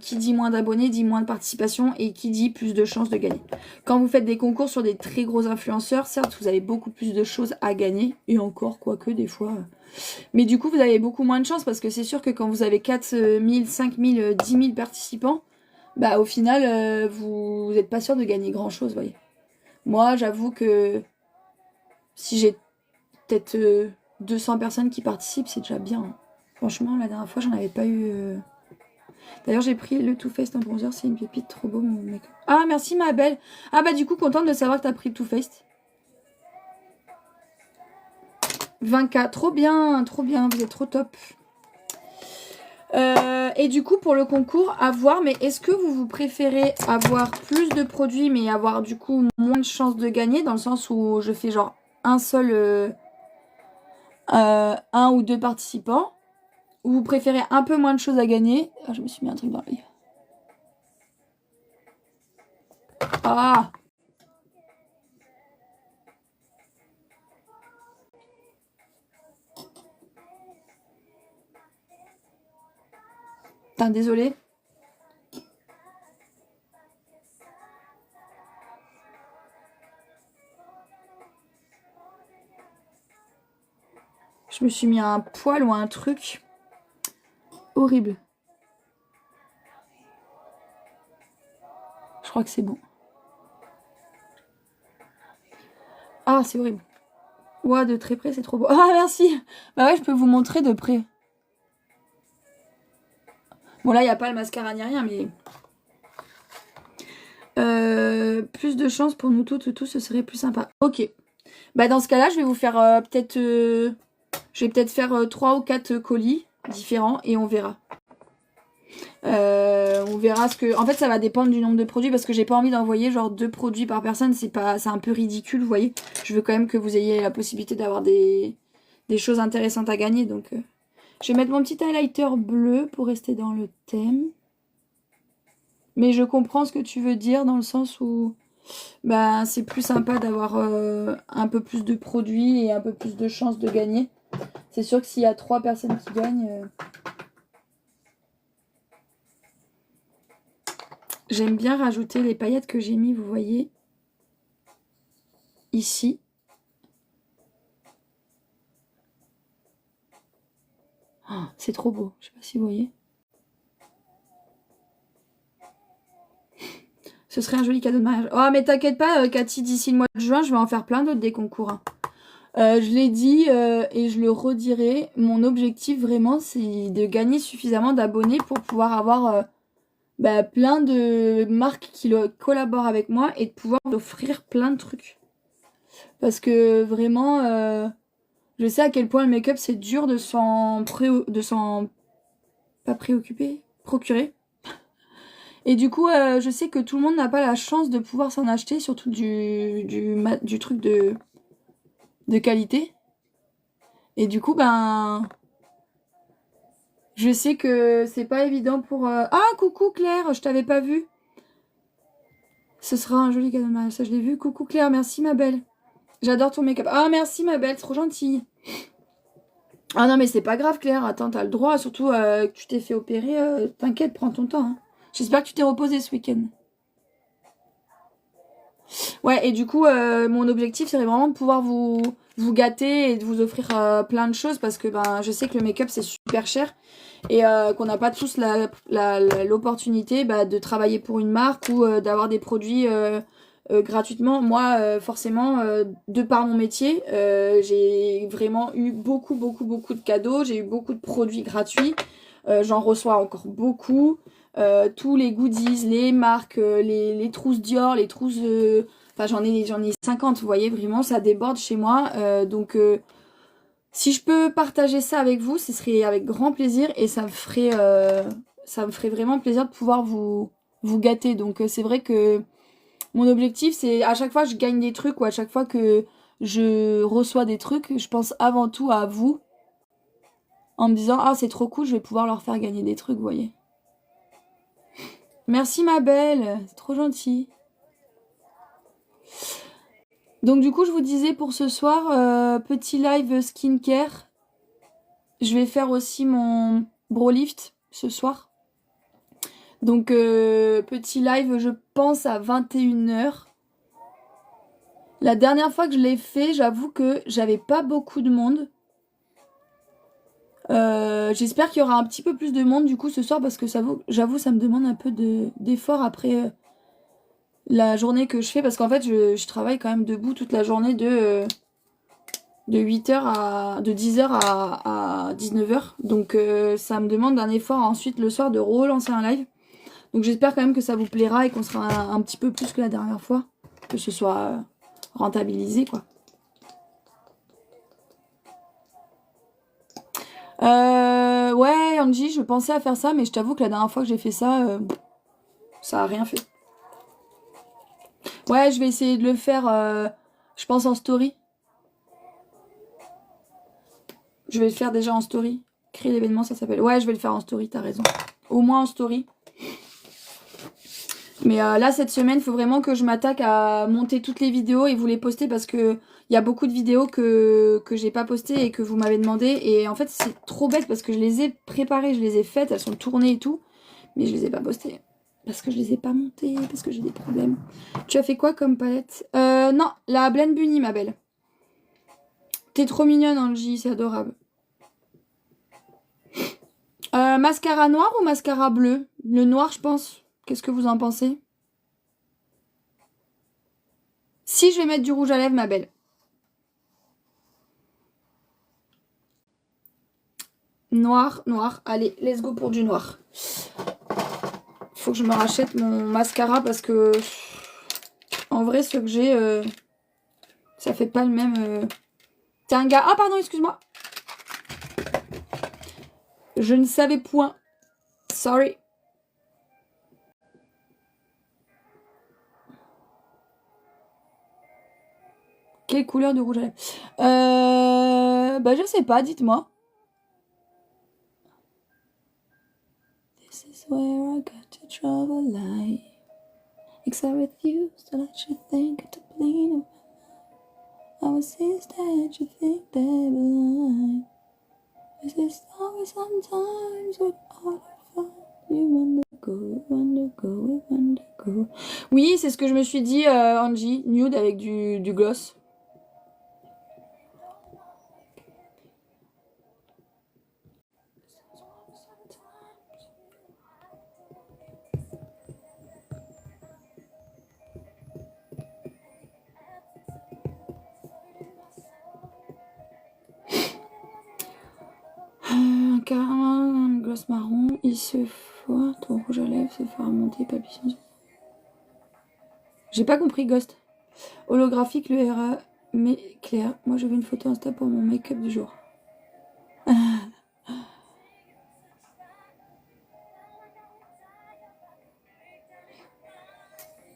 qui dit moins d'abonnés, dit moins de participation et qui dit plus de chances de gagner. Quand vous faites des concours sur des très gros influenceurs, certes, vous avez beaucoup plus de choses à gagner. Et encore, quoique, des fois... Mais du coup, vous avez beaucoup moins de chance parce que c'est sûr que quand vous avez 4 000, 5 000, 10 000 participants, bah au final, vous n'êtes pas sûr de gagner grand-chose, vous voyez. Moi, j'avoue que si j'ai peut-être 200 personnes qui participent, c'est déjà bien. Hein. Franchement, la dernière fois, j'en avais pas eu... D'ailleurs, j'ai pris le Too Faced en bronzer, c'est une pépite, trop beau mon mec. Ah, merci ma belle. Ah bah du coup, contente de savoir que t'as pris le Too Faced. 20K, trop bien, vous êtes trop top. Et du coup, pour le concours, à voir, mais est-ce que vous préférez avoir plus de produits, mais avoir du coup moins de chances de gagner, dans le sens où je fais genre un seul, un ou deux participants, ou vous préférez un peu moins de choses à gagner? Ah, je me suis mis un truc dans l'œil. Ah! Putain, désolé. Je me suis mis un poil ou un truc horrible. Je crois que c'est bon. Ah, c'est horrible. Ouah, de très près, c'est trop beau. Ah, merci. Bah ouais, je peux vous montrer de près. Bon, là, il n'y a pas le mascara ni rien, mais... plus de chance pour nous toutes, ce serait plus sympa. Ok. Bah dans ce cas-là, je vais vous faire peut-être... je vais peut-être faire 3 ou 4 colis différents et on verra. On verra ce que... En fait, ça va dépendre du nombre de produits parce que j'ai pas envie d'envoyer genre 2 produits par personne. C'est un peu ridicule, vous voyez. Je veux quand même que vous ayez la possibilité d'avoir des choses intéressantes à gagner. Donc, je vais mettre mon petit highlighter bleu pour rester dans le thème. Mais je comprends ce que tu veux dire dans le sens où bah, c'est plus sympa d'avoir un peu plus de produits et un peu plus de chances de gagner. C'est sûr que s'il y a 3 personnes qui gagnent... J'aime bien rajouter les paillettes que j'ai mis, vous voyez, ici. Oh, c'est trop beau, je sais pas si vous voyez. Ce serait un joli cadeau de mariage. Oh, mais t'inquiète pas, Cathy, d'ici le mois de juin, je vais en faire plein d'autres des concours. Hein. Je l'ai dit et je le redirai. Mon objectif, vraiment, c'est de gagner suffisamment d'abonnés pour pouvoir avoir bah, plein de marques qui collaborent avec moi et de pouvoir offrir plein de trucs. Parce que vraiment, je sais à quel point le make-up, c'est dur de pas préoccuper, procurer. Et du coup, je sais que tout le monde n'a pas la chance de pouvoir s'en acheter, surtout du truc de qualité. Et du coup, ben, je sais que c'est pas évident pour... Ah, coucou Claire, je t'avais pas vu. Ce sera un joli cadeau de mariage, ça je l'ai vu. Coucou Claire, merci ma belle. J'adore ton make-up. Ah, merci ma belle, trop gentille. Ah non, mais c'est pas grave Claire, attends, t'as le droit, surtout que tu t'es fait opérer, t'inquiète, prends ton temps. Hein. J'espère que tu t'es reposé ce week-end. Ouais, et du coup, mon objectif, serait vraiment de pouvoir vous gâter et de vous offrir plein de choses parce que ben, je sais que le make-up, c'est super cher et qu'on n'a pas tous l'opportunité bah, de travailler pour une marque ou d'avoir des produits gratuitement. Moi, forcément, de par mon métier, j'ai vraiment eu beaucoup de cadeaux. J'ai eu beaucoup de produits gratuits. J'en reçois encore beaucoup. Tous les goodies, les marques, les trousses Dior, les trousses... Enfin, j'en ai 50, vous voyez, vraiment, ça déborde chez moi. Donc, si je peux partager ça avec vous, ce serait avec grand plaisir et ça me ferait vraiment plaisir de pouvoir vous gâter. Donc, c'est vrai que mon objectif, c'est à chaque fois que je gagne des trucs ou à chaque fois que je reçois des trucs, je pense avant tout à vous en me disant « Ah, c'est trop cool, je vais pouvoir leur faire gagner des trucs, vous voyez. » Merci ma belle, c'est trop gentil. Donc du coup, je vous disais pour ce soir, petit live skincare. Je vais faire aussi mon brow lift ce soir. Donc petit live, je pense à 21h. La dernière fois que je l'ai fait, j'avoue que j'avais pas beaucoup de monde. J'espère qu'il y aura un petit peu plus de monde du coup ce soir parce que j'avoue ça me demande un peu d'effort après la journée que je fais parce qu'en fait je travaille quand même debout toute la journée de 8h de 10h à 19h. Donc ça me demande un effort ensuite le soir de relancer un live. Donc j'espère quand même que ça vous plaira et qu'on sera un petit peu plus que la dernière fois. Que ce soit rentabilisé quoi. Ouais Angie, je pensais à faire ça mais je t'avoue que la dernière fois que j'ai fait ça, ça a rien fait. Ouais, je vais essayer de le faire, je pense en story. Je vais le faire déjà en story. Créer l'événement, ça s'appelle. Ouais, je vais le faire en story, t'as raison. Au moins en story. Mais là, cette semaine, il faut vraiment que je m'attaque à monter toutes les vidéos et vous les poster parce que il y a beaucoup de vidéos que j'ai pas postées et que vous m'avez demandé. Et en fait, c'est trop bête parce que je les ai préparées, je les ai faites, elles sont tournées et tout. Mais je les ai pas postées. Parce que je les ai pas montées, parce que j'ai des problèmes. Tu as fait quoi comme palette? Non, la Blend Bunny, ma belle. T'es trop mignonne, Angie, c'est adorable. Mascara noir ou mascara bleu? Le noir, je pense. Qu'est-ce que vous en pensez? Si, je vais mettre du rouge à lèvres, ma belle. Noir, noir. Allez, let's go pour du noir. Faut que je me rachète mon mascara parce que... En vrai, ce que j'ai, ça fait pas le même... T'es un gars... Ah, pardon, excuse-moi. Je ne savais point. Sorry. Quelle couleur de rouge à lèvres? Bah, je sais pas, dites-moi. This is where I got to travel light. Except with you, so that you think to bleed. I was instead, you think they're blind. This is always sometimes with all the fun. You wonder go. Oui, c'est ce que je me suis dit, Angie. Nude avec du gloss. Un gloss marron, il se foire, ton rouge à lèvres se fait remonter, palpitation. J'ai pas compris, Ghost. Holographique, le RA, mais clair. Moi, je veux une photo Insta pour mon make-up du jour.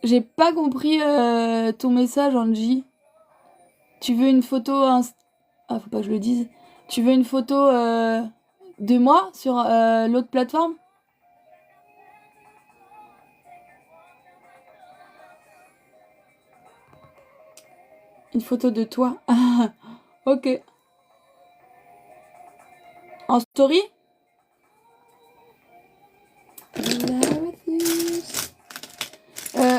J'ai pas compris ton message, Angie. Tu veux une photo Insta... Ah, faut pas que je le dise. Tu veux une photo de moi sur l'autre plateforme? Une photo de toi. Ok. En story?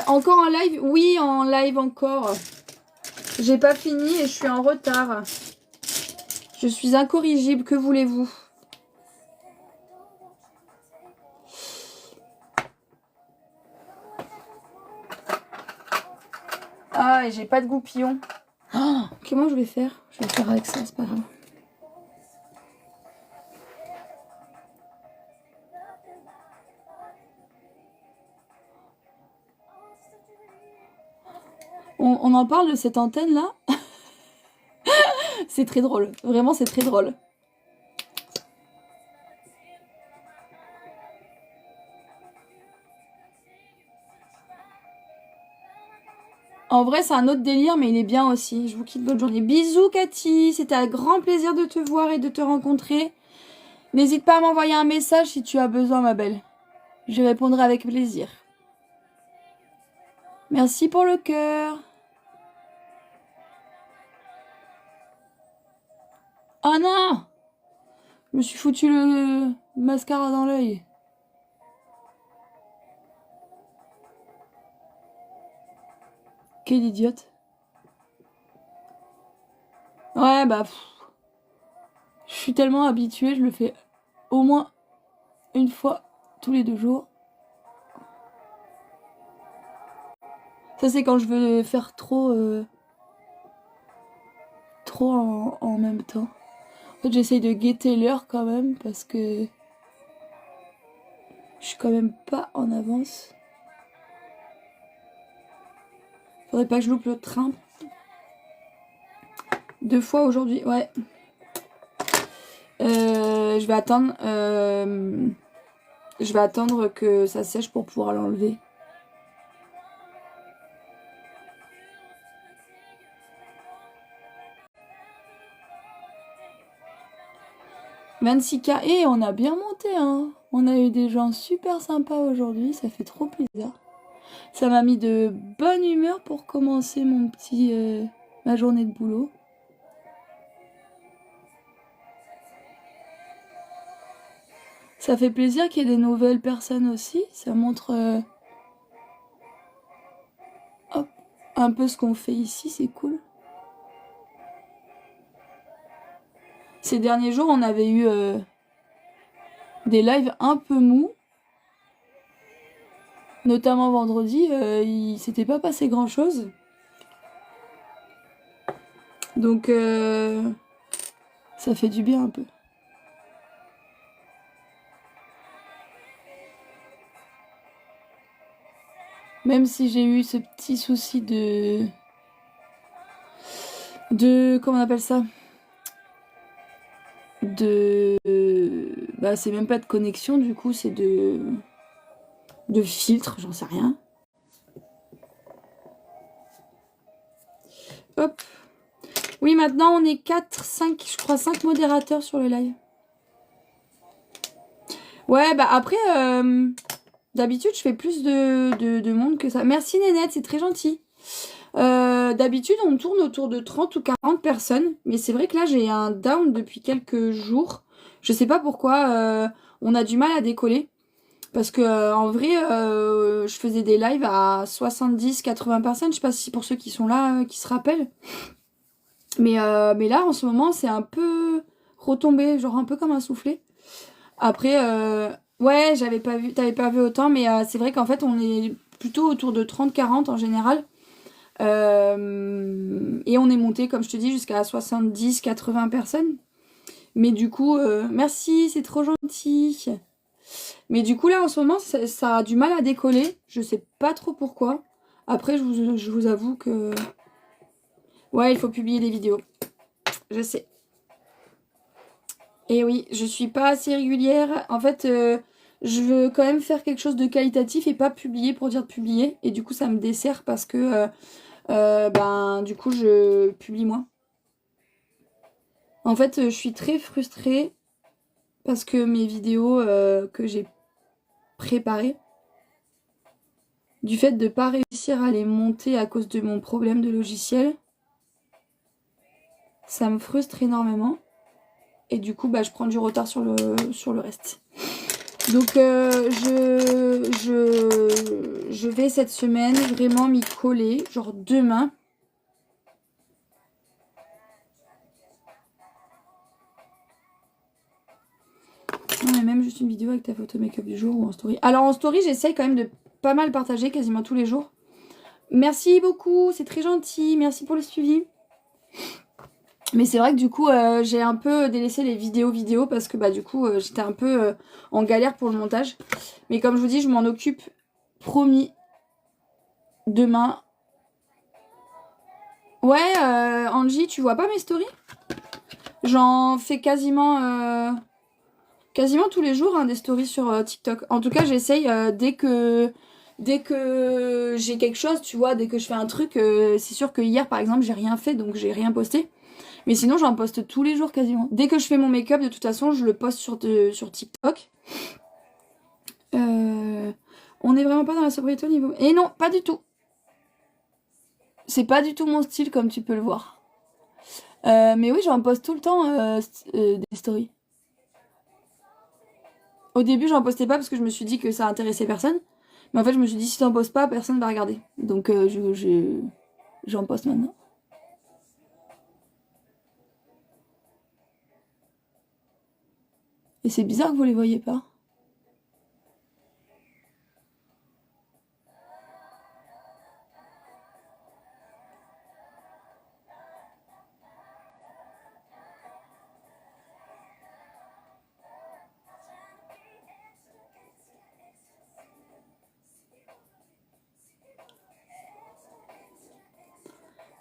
Encore en live? Oui, en live encore. J'ai pas fini et je suis en retard. Je suis incorrigible, que voulez-vous? Ah, et j'ai pas de goupillon. Oh, comment je vais faire? Je vais faire avec ça, c'est pas grave. On en parle de cette antenne là? C'est très drôle. Vraiment, c'est très drôle. En vrai, c'est un autre délire, mais il est bien aussi. Je vous quitte, bonne journée. Bisous, Cathy. C'était un grand plaisir de te voir et de te rencontrer. N'hésite pas à m'envoyer un message si tu as besoin, ma belle. Je répondrai avec plaisir. Merci pour le cœur. Oh non! Je me suis foutu le mascara dans l'œil. Quelle idiote. Ouais, bah... je suis tellement habituée, je le fais au moins une fois tous les 2 jours. Ça, c'est quand je veux faire trop... trop en même temps. En fait, j'essaye de guetter l'heure quand même, parce que... je suis quand même pas en avance. Faudrait pas que je loupe le train. 2 fois aujourd'hui, ouais. Je vais attendre que ça sèche pour pouvoir l'enlever. « 26K, et on a bien monté, hein. On a eu des gens super sympas aujourd'hui, ça fait trop plaisir. Ça m'a mis de bonne humeur pour commencer ma journée de boulot. Ça fait plaisir qu'il y ait des nouvelles personnes aussi. Ça montre hop, un peu ce qu'on fait ici, c'est cool. Ces derniers jours, on avait eu des lives un peu mous. Notamment vendredi, il s'était pas passé grand chose. Donc ça fait du bien un peu. Même si j'ai eu ce petit souci de... Comment on appelle ça? Bah, c'est même pas de connexion, du coup, c'est de filtre, j'en sais rien. Hop. Oui, maintenant, on est 4, 5, je crois 5 modérateurs sur le live. Ouais, bah après, d'habitude, je fais plus de monde que ça. Merci Nénette, c'est très gentil. D'habitude, on tourne autour de 30 ou 40 personnes. Mais c'est vrai que là, j'ai un down depuis quelques jours. Je sais pas pourquoi. On a du mal à décoller. Parce que en vrai, je faisais des lives à 70-80 personnes. Je sais pas si pour ceux qui sont là, qui se rappellent. Mais là, en ce moment, c'est un peu retombé. Genre un peu comme un soufflé. Après, ouais, t'avais pas vu autant. Mais c'est vrai qu'en fait, on est plutôt autour de 30-40 en général. Et on est monté, comme je te dis, jusqu'à 70-80 personnes. Mais du coup, merci, c'est trop gentil. Mais du coup, là, en ce moment, ça a du mal à décoller. Je sais pas trop pourquoi. Après, je vous avoue que... Ouais, il faut publier des vidéos. Je sais. Et oui, je suis pas assez régulière. En fait, je veux quand même faire quelque chose de qualitatif et pas publier pour dire de publier. Et du coup, ça me dessert parce que... ben, du coup, je publie moins. En fait, je suis très frustrée parce que mes vidéos que j'ai préparées, du fait de ne pas réussir à les monter à cause de mon problème de logiciel, ça me frustre énormément. Et du coup, bah, je prends du retard sur le reste. Donc, je vais cette semaine vraiment m'y coller, genre demain. Non, mais même juste une vidéo avec ta photo make-up du jour ou en story. Alors en story, j'essaye quand même de pas mal partager quasiment tous les jours. Merci beaucoup, c'est très gentil. Merci pour le suivi. Mais c'est vrai que du coup, j'ai un peu délaissé les vidéos parce que bah du coup, j'étais un peu en galère pour le montage. Mais comme je vous dis, je m'en occupe, promis, demain. Ouais, Angie, tu vois pas mes stories? J'en fais quasiment tous les jours hein, des stories sur TikTok. En tout cas, j'essaye dès que j'ai quelque chose, tu vois, dès que je fais un truc, c'est sûr que hier par exemple, j'ai rien fait donc j'ai rien posté. Mais sinon, j'en poste tous les jours quasiment. Dès que je fais mon make-up, de toute façon, je le poste sur TikTok. On n'est vraiment pas dans la sobriété au niveau. Et non, pas du tout. C'est pas du tout mon style comme tu peux le voir. Mais oui, j'en poste tout le temps des stories. Au début, j'en postais pas parce que je me suis dit que ça intéressait personne. Mais en fait, je me suis dit, si t'en postes pas, personne va regarder. Donc, j'en poste maintenant. Et c'est bizarre que vous les voyez pas.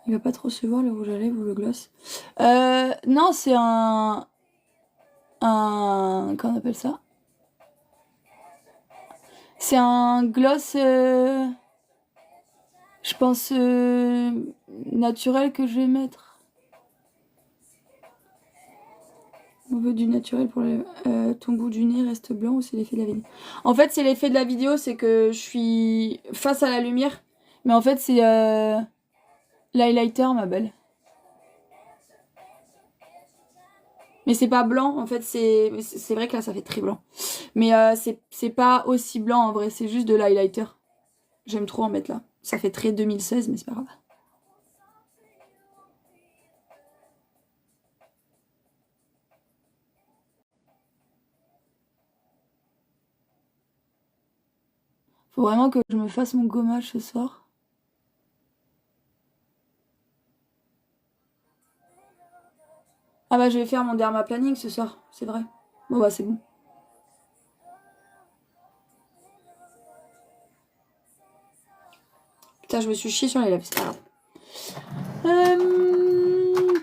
Il va pas trop se voir le rouge à lèvres ou le gloss. Non, c'est comment on appelle ça? C'est un gloss, je pense, naturel que je vais mettre. On veut du naturel pour ton bout du nez reste blanc ou c'est l'effet de la vidéo? En fait, c'est l'effet de la vidéo, c'est que je suis face à la lumière. Mais en fait, c'est l'highlighter, ma belle. Mais c'est pas blanc, en fait, c'est vrai que là, ça fait très blanc. Mais c'est pas aussi blanc, en vrai, c'est juste de l'highlighter. J'aime trop en mettre là. Ça fait très 2016, mais c'est pas grave. Faut vraiment que je me fasse mon gommage ce soir. Ah bah, je vais faire mon dermaplaning ce soir, c'est vrai. Bon bah, c'est bon. Putain, je me suis chiée sur les lèvres, c'est pas grave.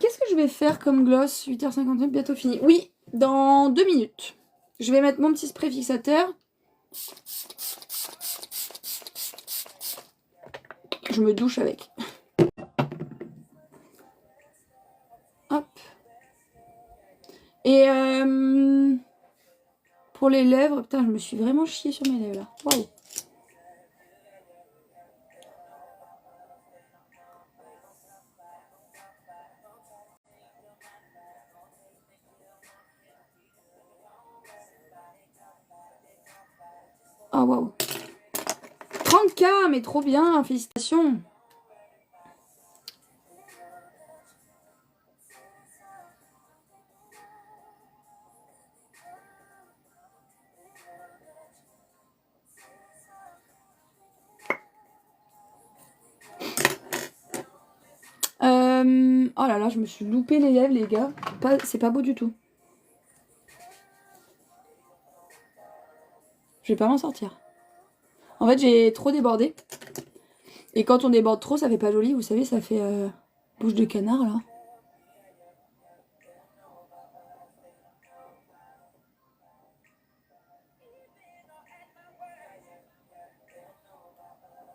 Qu'est-ce que je vais faire comme gloss? 8h59, bientôt fini. Oui, dans 2 minutes. Je vais mettre mon petit spray fixateur. Je me douche avec. Hop. Et pour les lèvres, putain, je me suis vraiment chiée sur mes lèvres là. Waouh. Oh waouh. 30K, mais trop bien, félicitations. Oh là là, je me suis loupé les lèvres, les gars. C'est pas beau du tout. Je vais pas m'en sortir. En fait, j'ai trop débordé. Et quand on déborde trop, ça fait pas joli. Vous savez, ça fait bouche de canard, là.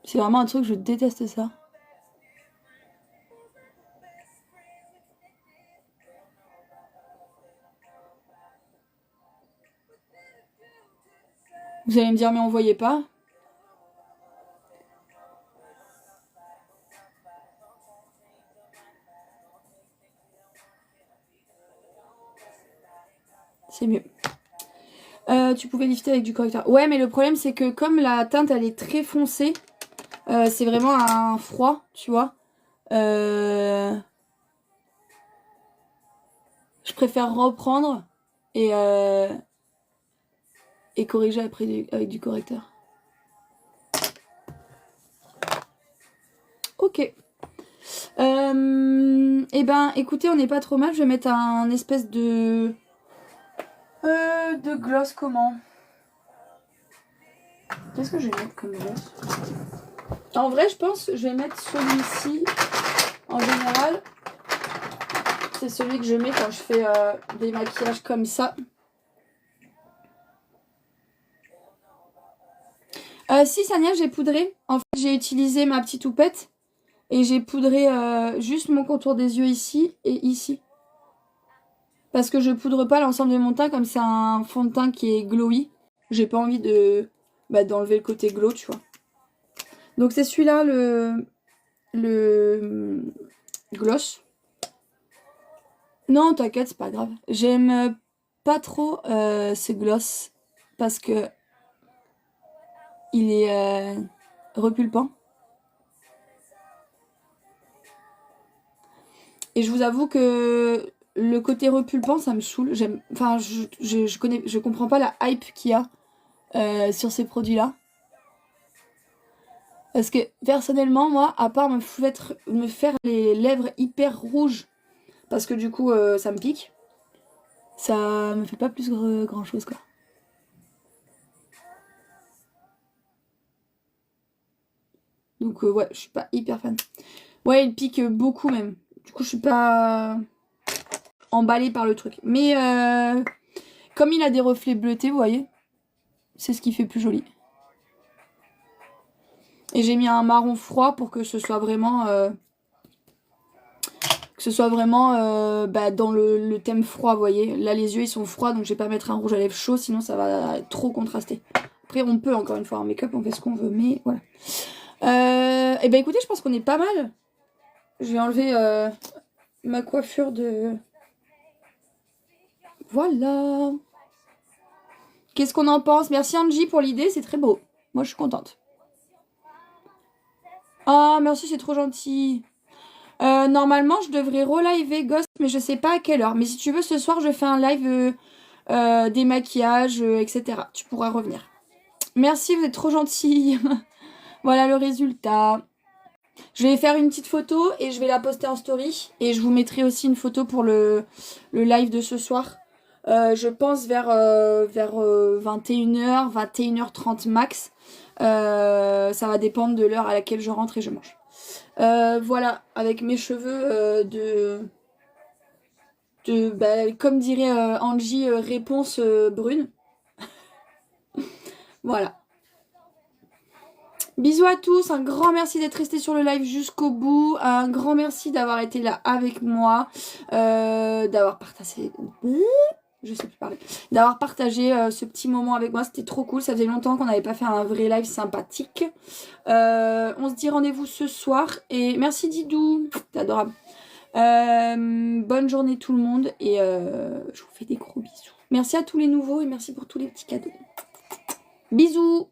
C'est vraiment un truc, je déteste ça. Vous allez me dire, mais on voyait pas. C'est mieux. Tu pouvais lifter avec du correcteur. Ouais, mais le problème, c'est que comme la teinte, elle est très foncée, c'est vraiment un froid, tu vois. Je préfère reprendre et corriger après avec du correcteur. Ok. Eh ben, écoutez, on n'est pas trop mal. Je vais mettre un espèce de gloss comment? Qu'est-ce que je vais mettre comme gloss? En vrai, je pense que je vais mettre celui-ci. En général, c'est celui que je mets quand je fais des maquillages comme ça. Si, Sania, j'ai poudré. En fait, j'ai utilisé ma petite houppette et j'ai poudré juste mon contour des yeux ici et ici. Parce que je poudre pas l'ensemble de mon teint, comme c'est un fond de teint qui est glowy. J'ai pas envie d'enlever le côté glow, tu vois. Donc c'est celui-là, le gloss. Non, t'inquiète, c'est pas grave. J'aime pas trop ce gloss parce que il est repulpant. Et je vous avoue que le côté repulpant, ça me saoule. Enfin, je comprends pas la hype qu'il y a sur ces produits-là. Parce que personnellement, moi, à part me faire les lèvres hyper rouges, parce que du coup, ça me pique, ça me fait pas plus grand chose, quoi. Donc, ouais, je suis pas hyper fan. Ouais, il pique beaucoup même. Du coup, je suis pas emballée par le truc. Mais comme il a des reflets bleutés, vous voyez, c'est ce qui fait plus joli. Et j'ai mis un marron froid pour que ce soit vraiment dans le thème froid, vous voyez. Là, les yeux, ils sont froids, donc je vais pas mettre un rouge à lèvres chaud, sinon ça va trop contraster. Après, on peut, encore une fois, en make-up, on fait ce qu'on veut, mais voilà. Et ben écoutez, je pense qu'on est pas mal. Je vais enlever ma coiffure de... Voilà. Qu'est-ce qu'on en pense? Merci Angie pour l'idée, c'est très beau. Moi, je suis contente. Ah, merci, c'est trop gentil. Normalement, je devrais reliver Ghost, mais je sais pas à quelle heure. Mais si tu veux, ce soir, je fais un live des maquillages, etc. Tu pourras revenir. Merci, vous êtes trop gentil. Voilà le résultat. Je vais faire une petite photo et je vais la poster en story. Et je vous mettrai aussi une photo pour le live de ce soir. Je pense vers 21h, 21h30 max. Ça va dépendre de l'heure à laquelle je rentre et je mange. Voilà, avec mes cheveux comme dirait Angie, réponse brune. Voilà. Bisous à tous, un grand merci d'être resté sur le live jusqu'au bout, un grand merci d'avoir été là avec moi, d'avoir partagé, je sais plus parler, d'avoir partagé ce petit moment avec moi, c'était trop cool, ça faisait longtemps qu'on n'avait pas fait un vrai live sympathique. On se dit rendez-vous ce soir et merci Didou, t'es adorable. Bonne journée tout le monde et je vous fais des gros bisous. Merci à tous les nouveaux et merci pour tous les petits cadeaux. Bisous.